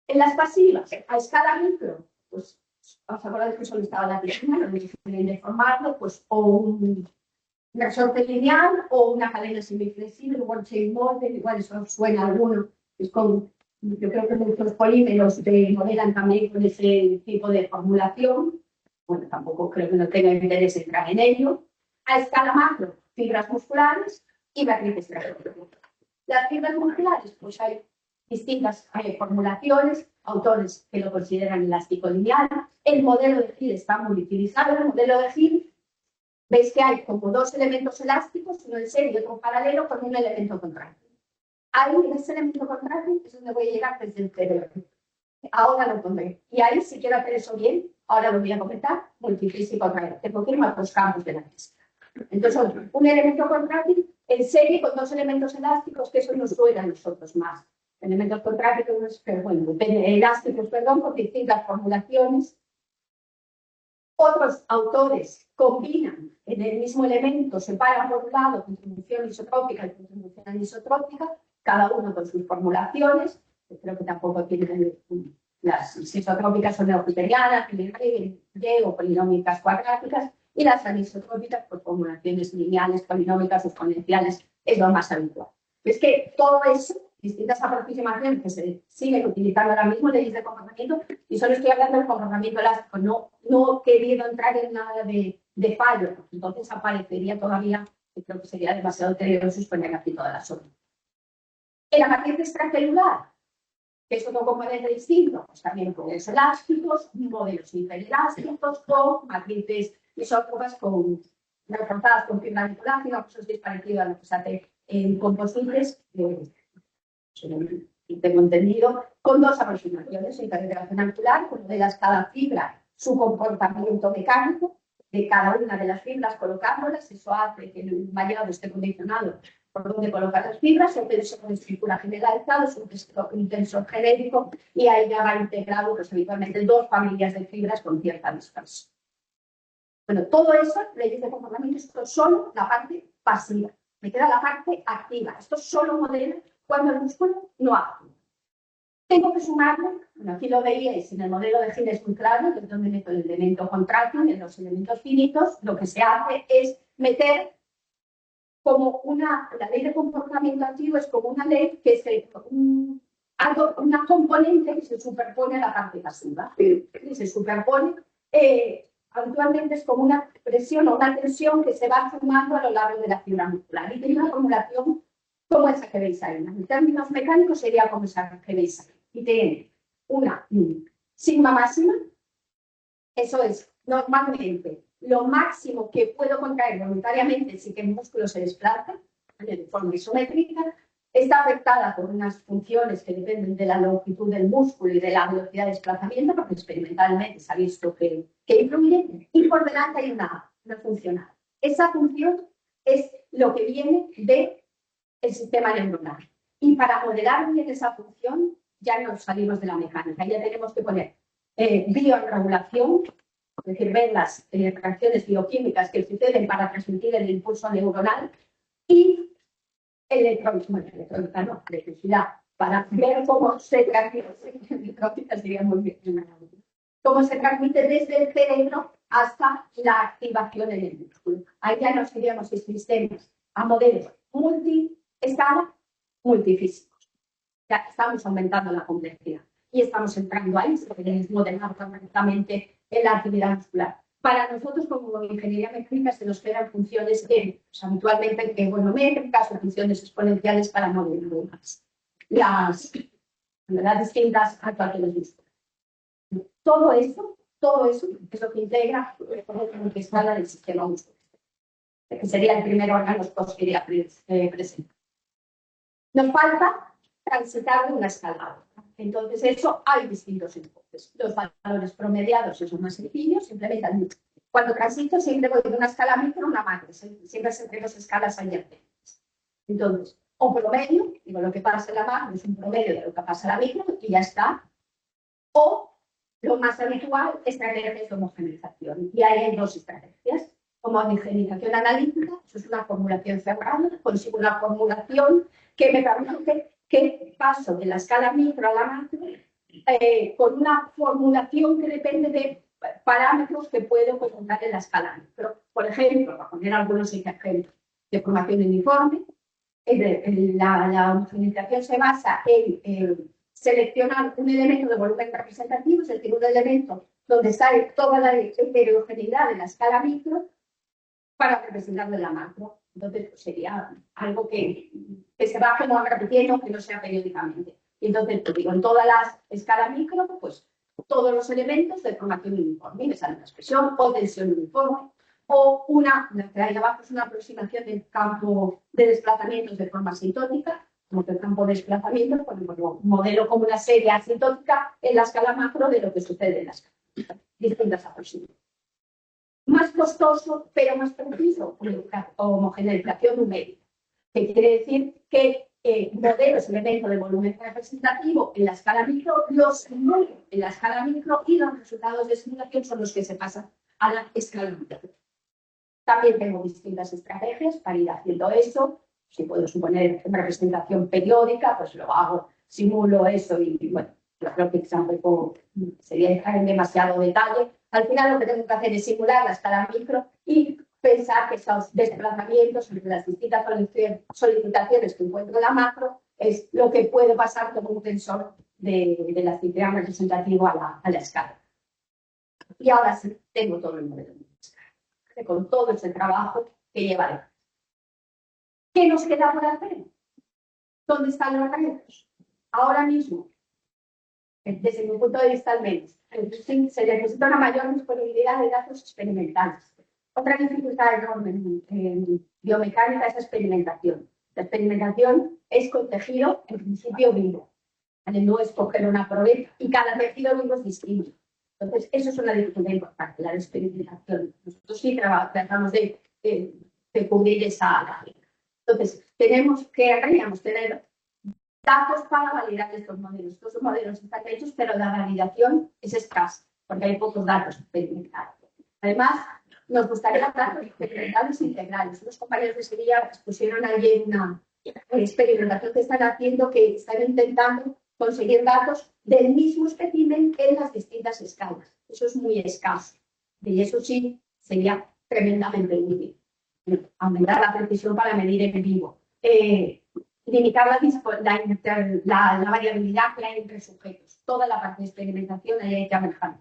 En las pasivas, a escala micro, pues os acordáis que solo estaba la piscina, no deben de formarlo, pues o un resorte lineal o una cadena semiflexible, one chain model, igual eso suena a alguno, es con, yo creo que muchos polímeros modelan también con ese tipo de formulación, bueno, tampoco creo que no tenga interés entrar en ello. A escala macro, fibras musculares y matrices gráficas. Las fibras musculares, pues hay distintas formulaciones, autores que lo consideran elástico lineal. El modelo de Hill está muy utilizado. El modelo de Hill, veis que hay como dos elementos elásticos, uno en serie y otro paralelo, con un elemento contrátil. Ahí, en ese elemento contrátil, es donde voy a llegar desde el cerebro. Ahora lo pondré. Y ahí, si quiero hacer eso bien, ahora lo voy a comentar, multifísico otra vez, que confirma otros campos de la física. Entonces, un elemento contrátil en serie con dos elementos elásticos, que eso nos suena a nosotros más. Elementos contráctiles, pero bueno, elásticos, perdón, con distintas formulaciones. Otros autores combinan en el mismo elemento, separan por un lado contribución isotrópica y contribución anisotrópica, cada uno con sus formulaciones. Creo que tampoco tienen las isotrópicas son euclidianas, o polinómicas cuadráticas, y las anisotrópicas por formulaciones lineales, polinómicas o exponenciales, es lo más habitual. Es que todo eso, distintas aproximaciones que se siguen utilizando ahora mismo, leyes de comportamiento, y solo estoy hablando del comportamiento elástico, no queriendo entrar en nada de fallo, porque entonces aparecería todavía, creo que sería demasiado tedioso exponer aquí toda la zona. En la matriz extracelular, que es otro componente distinto, pues también modelos elásticos, modelos hiperelásticos o matrices isótropas reforzadas con fibra de colágeno, pues es parecido a lo que se hace en composites, tengo entendido, con dos aproximaciones, integración angular, con modelas cada fibra su comportamiento mecánico de cada una de las fibras colocándolas, eso hace que el mallado esté condicionado por donde colocar las fibras, el tensor de estructura generalizado, es un tensor genérico, y ahí ya va integrado pues, habitualmente dos familias de fibras con cierta dispersión. Bueno, todo eso, leyes de comportamiento, esto es solo la parte pasiva. Me queda la parte activa. Esto solo modela cuando el músculo no actúa. Tengo que sumarle, bueno, aquí lo veíais en el modelo de Hill es muy claro, que es donde meto el elemento contráctil en los elementos finitos, lo que se hace es meter como la ley de comportamiento activo es como una ley que es una componente que se superpone a la parte pasiva. Y se superpone, habitualmente es como una presión o una tensión que se va sumando a lo largo de la fibra muscular. Y tiene una formulación como esa que veis ahí. En términos mecánicos sería como esa que veis ahí. Y tiene una sigma máxima, eso es normalmente lo máximo que puedo contraer voluntariamente sin que el músculo se desplace, de forma isométrica, está afectada por unas funciones que dependen de la longitud del músculo y de la velocidad de desplazamiento, porque experimentalmente se ha visto que influye, y por delante hay una funcional. Esa función es lo que viene del sistema neuronal. Y para modelar bien esa función, ya nos salimos de la mecánica, ya tenemos que poner bioregulación, es decir, ver las reacciones bioquímicas que suceden para transmitir el impulso neuronal y electrónica, no, electricidad, para ver cómo se transmite, sería muy bien, cómo se transmite desde el cerebro hasta la activación en el músculo. Ahí ya nos iríamos en sistemas a modelos multi-escala, multifísicos. Ya estamos aumentando la complejidad y estamos entrando ahí, si queréis modelar correctamente en la actividad muscular. Para nosotros, como ingeniería mecánica, se nos quedan funciones habitualmente trigonométricas o funciones exponenciales para modelar las distintas actuaciones musculares. Todo eso es lo que integra la multiescala del sistema muscular, que sería el primer órgano que os quería presentar. Nos falta transitar de una escala a otra. Entonces, eso hay distintos enfoques. Los valores promediados son más sencillos, simplemente cuando transito siempre voy de una escala micro a una macro, siempre se entre dos escalas adyacentes. Entonces, o promedio, digo, lo que pasa en la macro es un promedio de lo que pasa en la micro y ya está. O lo más habitual, estrategias de homogeneización. Y ahí hay dos estrategias. Homogeneización analítica, eso es una formulación cerrada, consigo una formulación que me permite que paso de la escala micro a la macro con una formulación que depende de parámetros que puedo contar en la escala micro. Por ejemplo, para poner algunos ejemplos de formación uniforme, la homogeneización se basa en seleccionar un elemento de volumen representativo, es decir, un elemento donde sale toda la heterogeneidad de la escala micro para representarlo en la macro. Entonces, pues, sería algo que se va como repitiendo, que no sea periódicamente. Y entonces, pues, digo, en todas las escalas micro, pues todos los elementos de formación uniforme, me sale una expresión o tensión uniforme, o la que hay abajo es una aproximación del campo de desplazamientos de forma asintótica, como que el campo de desplazamiento, pues, modelo como una serie asintótica en la escala macro de lo que sucede en las distintas aproximaciones. Más costoso, pero más preciso, homogeneización numérica, que quiere decir que modelos elementos de volumen representativo en la escala micro, los simulo en la escala micro y los resultados de simulación son los que se pasan a la escala micro. También tengo distintas estrategias para ir haciendo eso. Si puedo suponer una representación periódica, pues lo hago, simulo eso y bueno, yo creo que tampoco sería entrar en demasiado detalle. Al final lo que tengo que hacer es simular la escala micro y pensar que esos desplazamientos entre las distintas solicitaciones que encuentro en la macro es lo que puede pasar como un tensor de la actividad representativa a la escala. Y ahora sí, tengo todo el modelo con todo ese trabajo que llevaré. ¿Qué nos queda por hacer? ¿Dónde están los retos? Ahora mismo, desde mi punto de vista al menos, se necesita una mayor disponibilidad de datos experimentales. Otra dificultad enorme en biomecánica es la experimentación. La experimentación es con tejido, en principio, vivo. No es coger una probeta y cada tejido vivo es distinto. Entonces, eso es una dificultad importante, la experimentación. Nosotros sí tratamos de cubrir esa área. Entonces, querríamos tener datos para validar estos modelos. Estos modelos están hechos, pero la validación es escasa, porque hay pocos datos experimentados. Además, nos gustaría datos experimentales integrales. Los compañeros de Sevilla pusieron ayer una experimentación que están haciendo, que están intentando conseguir datos del mismo espécimen en las distintas escalas. Eso es muy escaso. Y eso sí sería tremendamente útil. Aumentar la precisión para medir en vivo. Limitar la variabilidad que hay entre sujetos. Toda la parte de experimentación ahí hay que manejar.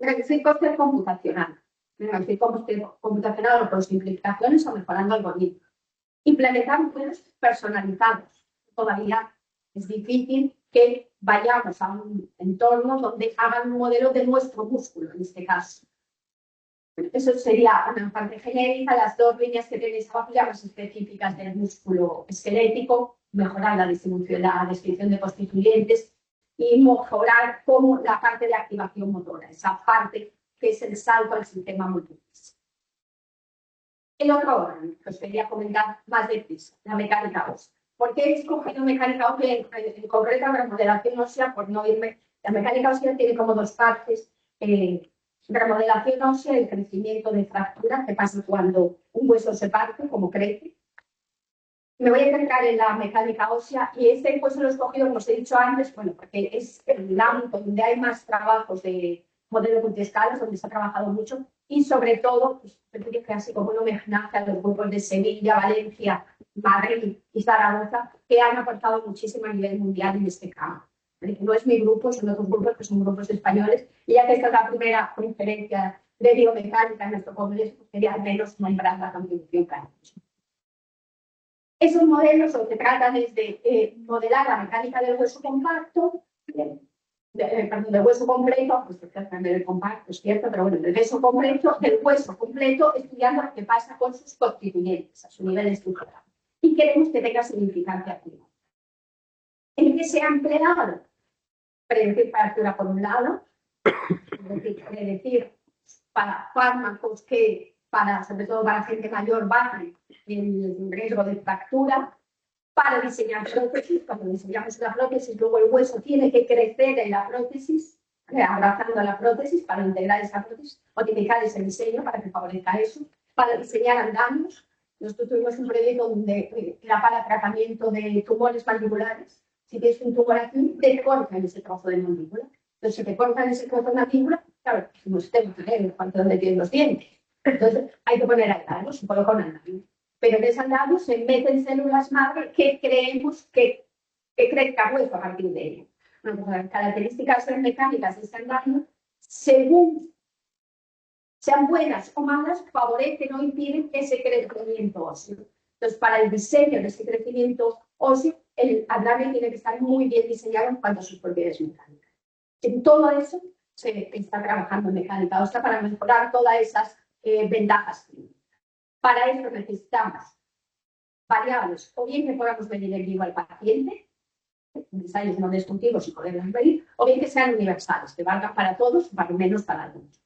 Reducir costes computacional. Reducir costes computacional o por simplificaciones o mejorando algoritmos. Implementar modelos personalizados. Todavía es difícil que vayamos a un entorno donde hagan un modelo de nuestro músculo, en este caso. Eso sería una parte genérica. Las dos líneas que tenéis abajo ya más específicas del músculo esquelético, mejorar la descripción de constituyentes y mejorar como la parte de activación motora, esa parte que es el salto al sistema multifísico. El otro órgano que os quería comentar más deprisa, la mecánica ósea. ¿Por qué he escogido mecánica ósea en concreto la remodelación ósea? Por no irme. La mecánica ósea tiene como dos partes. Remodelación ósea, el crecimiento de fracturas, que pasa cuando un hueso se parte, como crece. Me voy a centrar en la mecánica ósea y este pues lo he escogido, como os he dicho antes, bueno, porque es el ámbito donde hay más trabajos de modelos multiescalas, donde se ha trabajado mucho y sobre todo, pues, así como un homenaje a los grupos de Sevilla, Valencia, Madrid y Zaragoza, que han aportado muchísimo a nivel mundial en este campo. No es mi grupo, son otros grupos que son grupos españoles, y ya que esta es la primera conferencia de biomecánica en nuestro congreso, pues quería al menos nombrar la contribución que han hecho. Esos modelos lo que tratan es de modelar la mecánica del hueso compacto, del hueso completo, pues también el compacto, es cierto, pero bueno, del hueso completo, estudiando lo que pasa con sus constituyentes a su nivel estructural. Y queremos que tenga significancia activa. ¿En qué se ha empleado? Predecir fractura por un lado, predecir para fármacos que, sobre todo para gente mayor, bajen el riesgo de fractura, para diseñar prótesis. Cuando diseñamos la prótesis, luego el hueso tiene que crecer en la prótesis, abrazando la prótesis para integrar esa prótesis, modificar ese diseño para que favorezca eso, para diseñar andamios. Nosotros tuvimos un proyecto donde era para tratamiento de tumores mandibulares. Si tienes un tumor aquí, te cortan ese trozo de mandíbula. Entonces, si te cortan ese trozo de mandíbula, claro, no se te va a cuánto donde tienes los dientes. Entonces, hay que poner andamios, se coloca un andamio. Pero en ese andamio se meten células madre que creemos que crezca hueso a partir de ello. Bueno, pues las características mecánicas de ese andamio, según sean buenas o malas, favorecen o impiden ese crecimiento óseo. Entonces, para el diseño de ese crecimiento óseo, el andamio tiene que estar muy bien diseñado en cuanto a sus propiedades mecánicas. En todo eso se está trabajando en mecánica ósea para mejorar todas esas ventajas clínicas. Para eso necesitamos variables, o bien que podamos medir en vivo al paciente, ensayos no destructivos y poderlos medir, o bien que sean universales, que valgan para todos, para menos para algunos.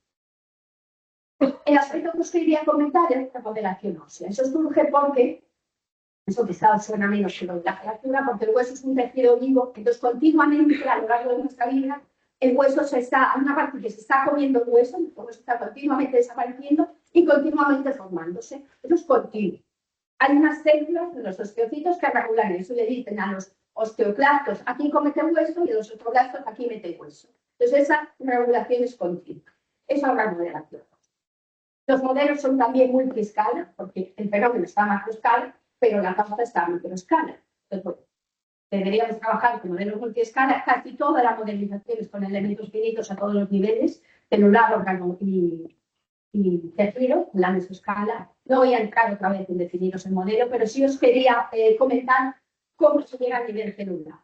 El aspecto que os quería comentar es la modelación ósea. Eso surge porque, eso quizás suena menos que lo de la fractura, porque el hueso es un tejido vivo, entonces continuamente a lo largo de nuestra vida, el hueso una parte que se está comiendo el hueso está continuamente desapareciendo y continuamente formándose. Eso es continuo. Hay unas células de los osteocitos que regulan eso, le dicen a los osteoclastos, aquí comete hueso, y a los osteoclastos, aquí mete hueso. Entonces, esa regulación es continua. Eso es la modelación. Los modelos son también multiescala, porque el fenómeno está a macroescala, pero la causa está a microescala. Entonces, bueno, deberíamos trabajar con modelos multiescala. Casi toda la modelización es con elementos finitos a todos los niveles, celular, órgano y tejido, la mesoescala. No voy a entrar otra vez en definiros el modelo, pero sí os quería comentar cómo se llega a nivel celular.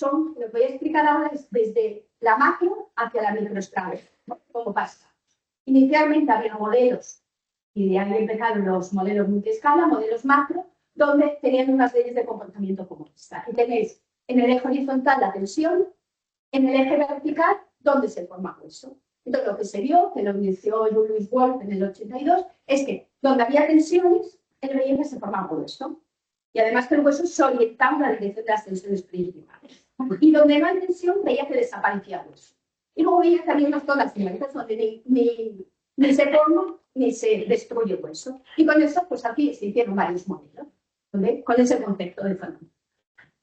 Lo que voy a explicar ahora es desde la macro hacia la microescala, ¿no? ¿Cómo pasa? Inicialmente había modelos, y de ahí empezaron los modelos multiescala, modelos macro, donde tenían unas leyes de comportamiento como esta. Aquí tenéis en el eje horizontal la tensión, en el eje vertical donde se forma hueso. Entonces, lo que se vio, que lo inició Julius Wolff en el 82, es que donde había tensiones, el relieve se formaba hueso. Y además que el hueso se orientaba en la dirección de las tensiones principales. Y donde no hay tensión, veía que desaparecía el hueso. Y luego veía que había unas zonas similares donde ni se forma ni se destruye el hueso. Y con eso, pues aquí se hicieron varios modelos, ¿vale? Con ese concepto de fenómeno.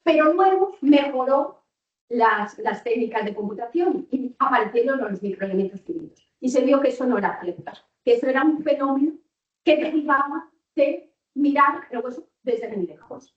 Pero luego mejoró las técnicas de computación y aparecieron los microelementos finitos. Y se vio que eso no era cierto, que eso era un fenómeno que derivaba de mirar el hueso desde muy lejos.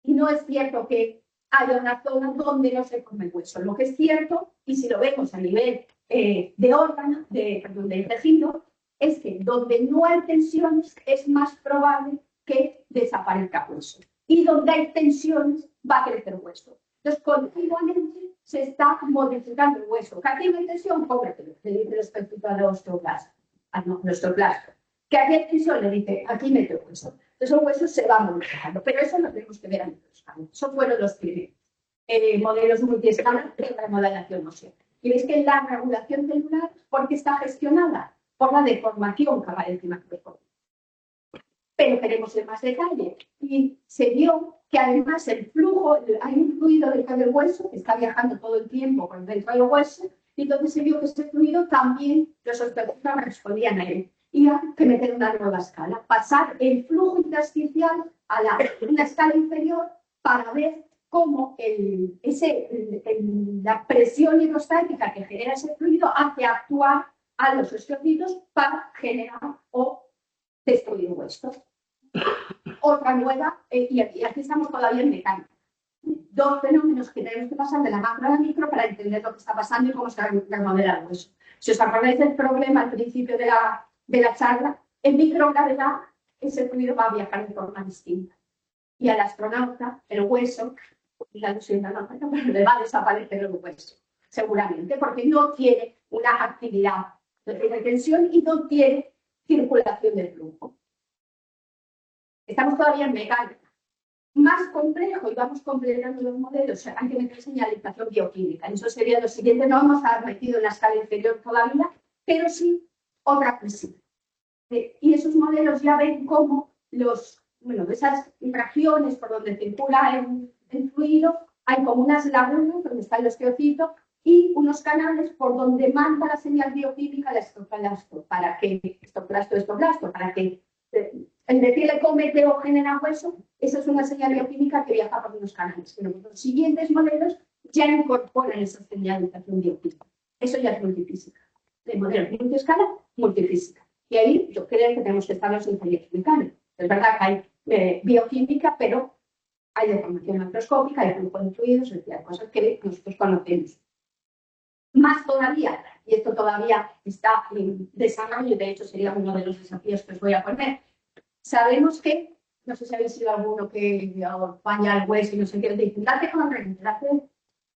Y no es cierto que haya una zona donde no se forme el hueso. Lo que es cierto, y si lo vemos a nivel de órgano, de tejido, es que donde no hay tensiones es más probable que desaparezca hueso. Y donde hay tensiones va a crecer hueso. Entonces, continuamente se está modificando el hueso. Que aquí no hay tensión, cóbratelo, le dice respecto al osteoclasto. Que aquí hay tensión, le dice, aquí mete hueso. Entonces, el hueso se va modificando. Pero eso lo tenemos que ver a microescala. Esos fueron los primeros modelos multiescala de la modelación ósea. Y veis que la regulación celular, ¿por qué está gestionada? Por la deformación que aparece en la microescala. Pero queremos en más detalle. Y se vio que además el flujo, hay un fluido dentro del hueso que está viajando todo el tiempo por dentro del hueso, y entonces se vio que ese fluido también los osteoclastos respondían a él. y hay que meter una nueva escala, pasar el flujo intersticial a una escala inferior para ver cómo la presión hidrostática que genera ese fluido hace actuar a los osteocitos para generar o destruir huesos. Otra nueva, y aquí estamos todavía en mecánica. Dos fenómenos que tenemos que pasar de la macro a la micro para entender lo que está pasando y cómo se remodela el hueso. Si os acordáis del problema al principio de la charla, en microgravedad ese fluido va a viajar de forma distinta. Y al astronauta, el hueso, ya no soy una pero le va a desaparecer el hueso, seguramente, porque no tiene una actividad, no tiene tensión y no tiene circulación de flujo. Estamos todavía en mecánica. Más complejo, y vamos completando los modelos, hay que meter señalización bioquímica. Eso sería lo siguiente, no vamos a haber metido en la escala inferior todavía, pero sí otra cuestión. Y esos modelos ya ven cómo esas regiones por donde circula el fluido, hay como unas lagunas donde está el osteocito y unos canales por donde manda la señal bioquímica la estoplasto, para que en decirle cometeo genera hueso, esa es una señal bioquímica que viaja por unos canales. Pero los siguientes modelos ya incorporan esa señalización bioquímica. Eso ya es multifísica. De modelo multiescala, multifísica. Y ahí yo creo que tenemos que estar los ingenieros mecánicos. Es verdad que hay bioquímica, pero hay deformación macroscópica, hay flujo de fluidos, es decir, hay cosas que nosotros conocemos. Más todavía, y esto todavía está en desarrollo, de hecho sería uno de los desafíos que os voy a poner. Sabemos que, no sé si habéis sido alguno que falla el hueso y no sé qué, dicen, date corriente,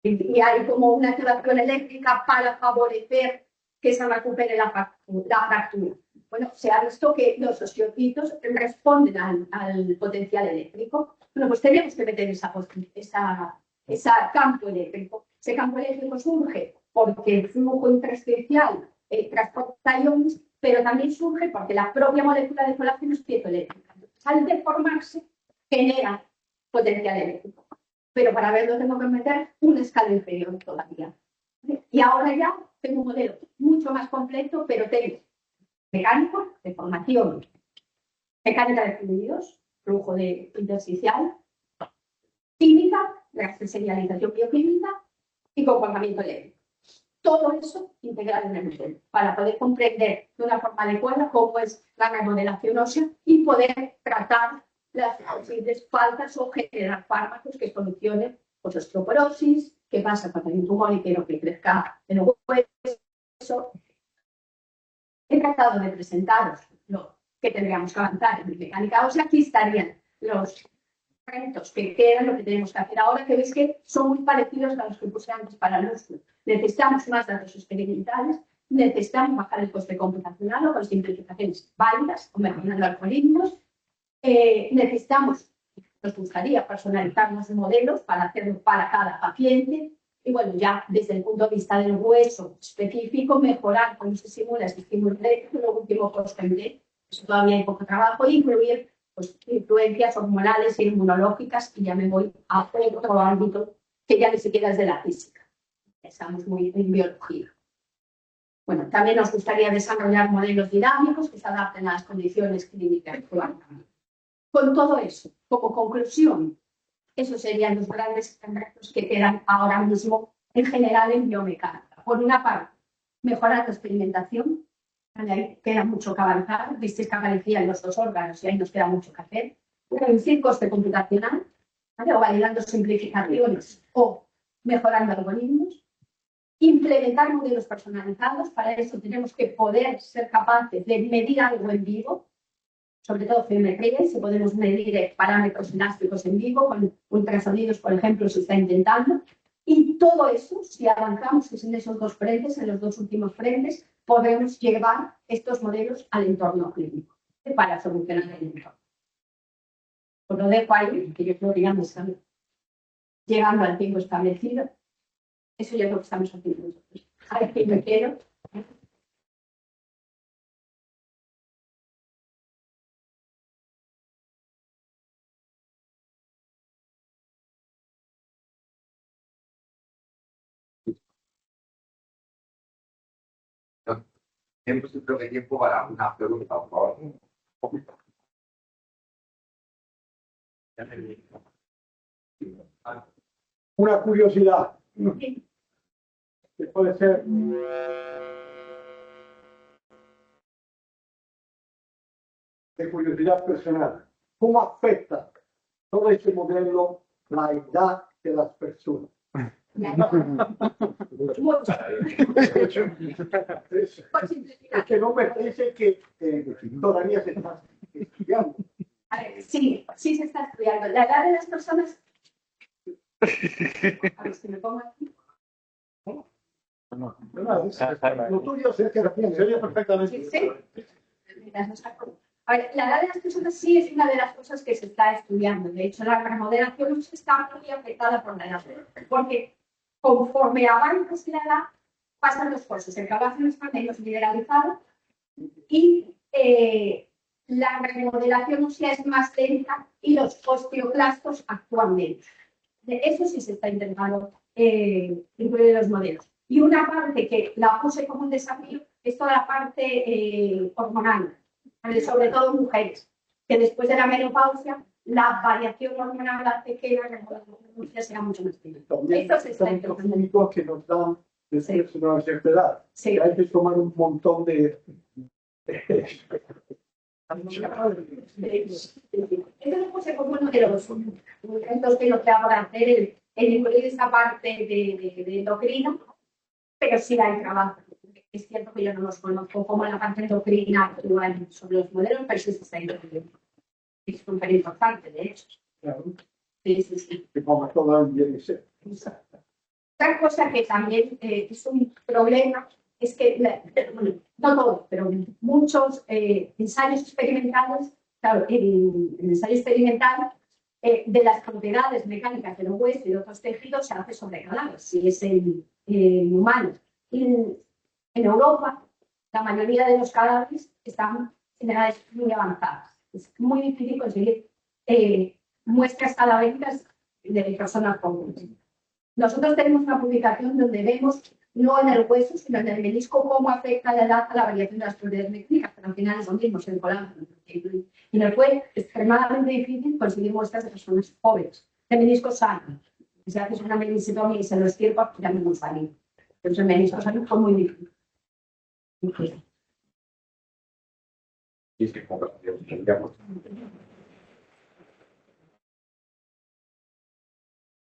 y hay como una activación eléctrica para favorecer que se recupere la fractura. Bueno, se ha visto que los osteocitos responden al potencial eléctrico. Bueno, pues tenemos que meter ese campo eléctrico. Ese campo eléctrico surge porque el flujo intersticial transporta iones, pero también surge porque la propia molécula de colágeno es piezoeléctrica. Entonces, al deformarse, genera potencial eléctrico. Pero para verlo tengo que meter una escala inferior todavía. Y ahora ya tengo un modelo mucho más completo, pero tengo mecánico, deformación, mecánica de fluidos, flujo de intersticial, química, señalización bioquímica y comportamiento eléctrico. Todo eso integrado en el modelo, para poder comprender de una forma adecuada cómo es la remodelación ósea y poder tratar las posibles faltas o generar fármacos que solucionen osteoporosis, qué pasa cuando hay un tumor y quiero que crezca en el hueso. He tratado de presentaros lo que tendríamos que avanzar en mecánica ósea. Aquí estarían los retos que quedan, lo que tenemos que hacer ahora, que veis que son muy parecidos a los que puse antes para el músculo. Necesitamos más datos experimentales, necesitamos bajar el coste computacional o con simplificaciones válidas o mejorando algoritmos. Nos gustaría personalizar los modelos para hacerlo para cada paciente. Y bueno, ya desde el punto de vista del hueso específico, mejorar cómo se simula ese estímulo eléctrico, lo último post-MD, eso todavía hay poco trabajo, incluir influencias hormonales e inmunológicas, y ya me voy a otro ámbito que ya ni siquiera es de la física. Estamos muy en biología. Bueno, también nos gustaría desarrollar modelos dinámicos que se adapten a las condiciones clínicas actuales. Con todo eso, como conclusión, esos serían los grandes retos que quedan ahora mismo en general en biomecánica. Por una parte, mejorar la experimentación, ahí queda mucho que avanzar, visteis que aparecían los dos órganos y ahí nos queda mucho que hacer. Reducir coste computacional, ¿vale? O validando simplificaciones o mejorando algoritmos. Implementar modelos personalizados, para eso tenemos que poder ser capaces de medir algo en vivo, sobre todo geometría, si podemos medir parámetros elásticos en vivo, con ultrasonidos, por ejemplo, se está intentando. Y todo eso, si avanzamos en esos dos frentes, en los dos últimos frentes, podemos llevar estos modelos al entorno clínico para solucionar el entorno. Pues lo dejo ahí, que yo creo que ya me están llegando al tiempo establecido. Eso ya es lo que estamos haciendo nosotros. Aquí me quiero. Tenemos creo que tiempo para una pregunta, por favor. Una curiosidad, que puede ser de curiosidad personal. ¿Cómo afecta todo este modelo la edad de las personas? Es que no me parece que todavía se está estudiando. A ver, sí, sí se está estudiando. La edad de las personas. A ver si me pongo aquí. Lo tuyo es que se oye perfectamente. Sí. A ver, la edad de las personas sí es una de las cosas que se está estudiando. De hecho, la remodelación está muy afectada por la edad. Porque conforme avanza la edad, pasan dos cosas. El calafio está menos mineralizado y la remodelación ósea es más lenta y los osteoclastos actúan menos. Eso sí se está intentando incluir en los modelos. Y una parte que la puse como un desafío es toda la parte hormonal, sobre todo en mujeres, que después de la menopausia la variación hormonal hace que la remodelación sea mucho más pequeña. Esto se está intentando. Los que nos dan después de una cierta edad. Sí. Hay que tomar un montón de... Entonces, pues, como uno de los intentos que lo que hago de hacer el incluir esa parte de endocrina, pero sí hay trabajo. Es cierto que yo no los conozco como la parte endocrina actual sobre los modelos, pero sí se está incluyendo. Es súper importante, de hecho. Claro, Sí. que como todo bien ser. Otra cosa que también es un problema es que, bueno, no todos, pero muchos ensayos experimentales, claro, en el ensayo experimental de las propiedades mecánicas del hueso y de otros tejidos se hace sobre cadáveres, si es en humanos. Y en Europa, la mayoría de los cadáveres están en edades muy avanzadas. Es muy difícil conseguir muestras cadavéricas de personas jóvenes. Nosotros tenemos una publicación donde vemos, no en el hueso, sino en el menisco, cómo afecta la edad a la variación de las propiedades mecánicas, pero al final es lo mismo, se colágeno. Y nos fue extremadamente difícil conseguir muestras de personas jóvenes, de meniscos sanos. Si se hace una meniscectomía y se lo estirpa, pues ya no nos sale. Pero el menisco sano fue muy difícil. Y es que,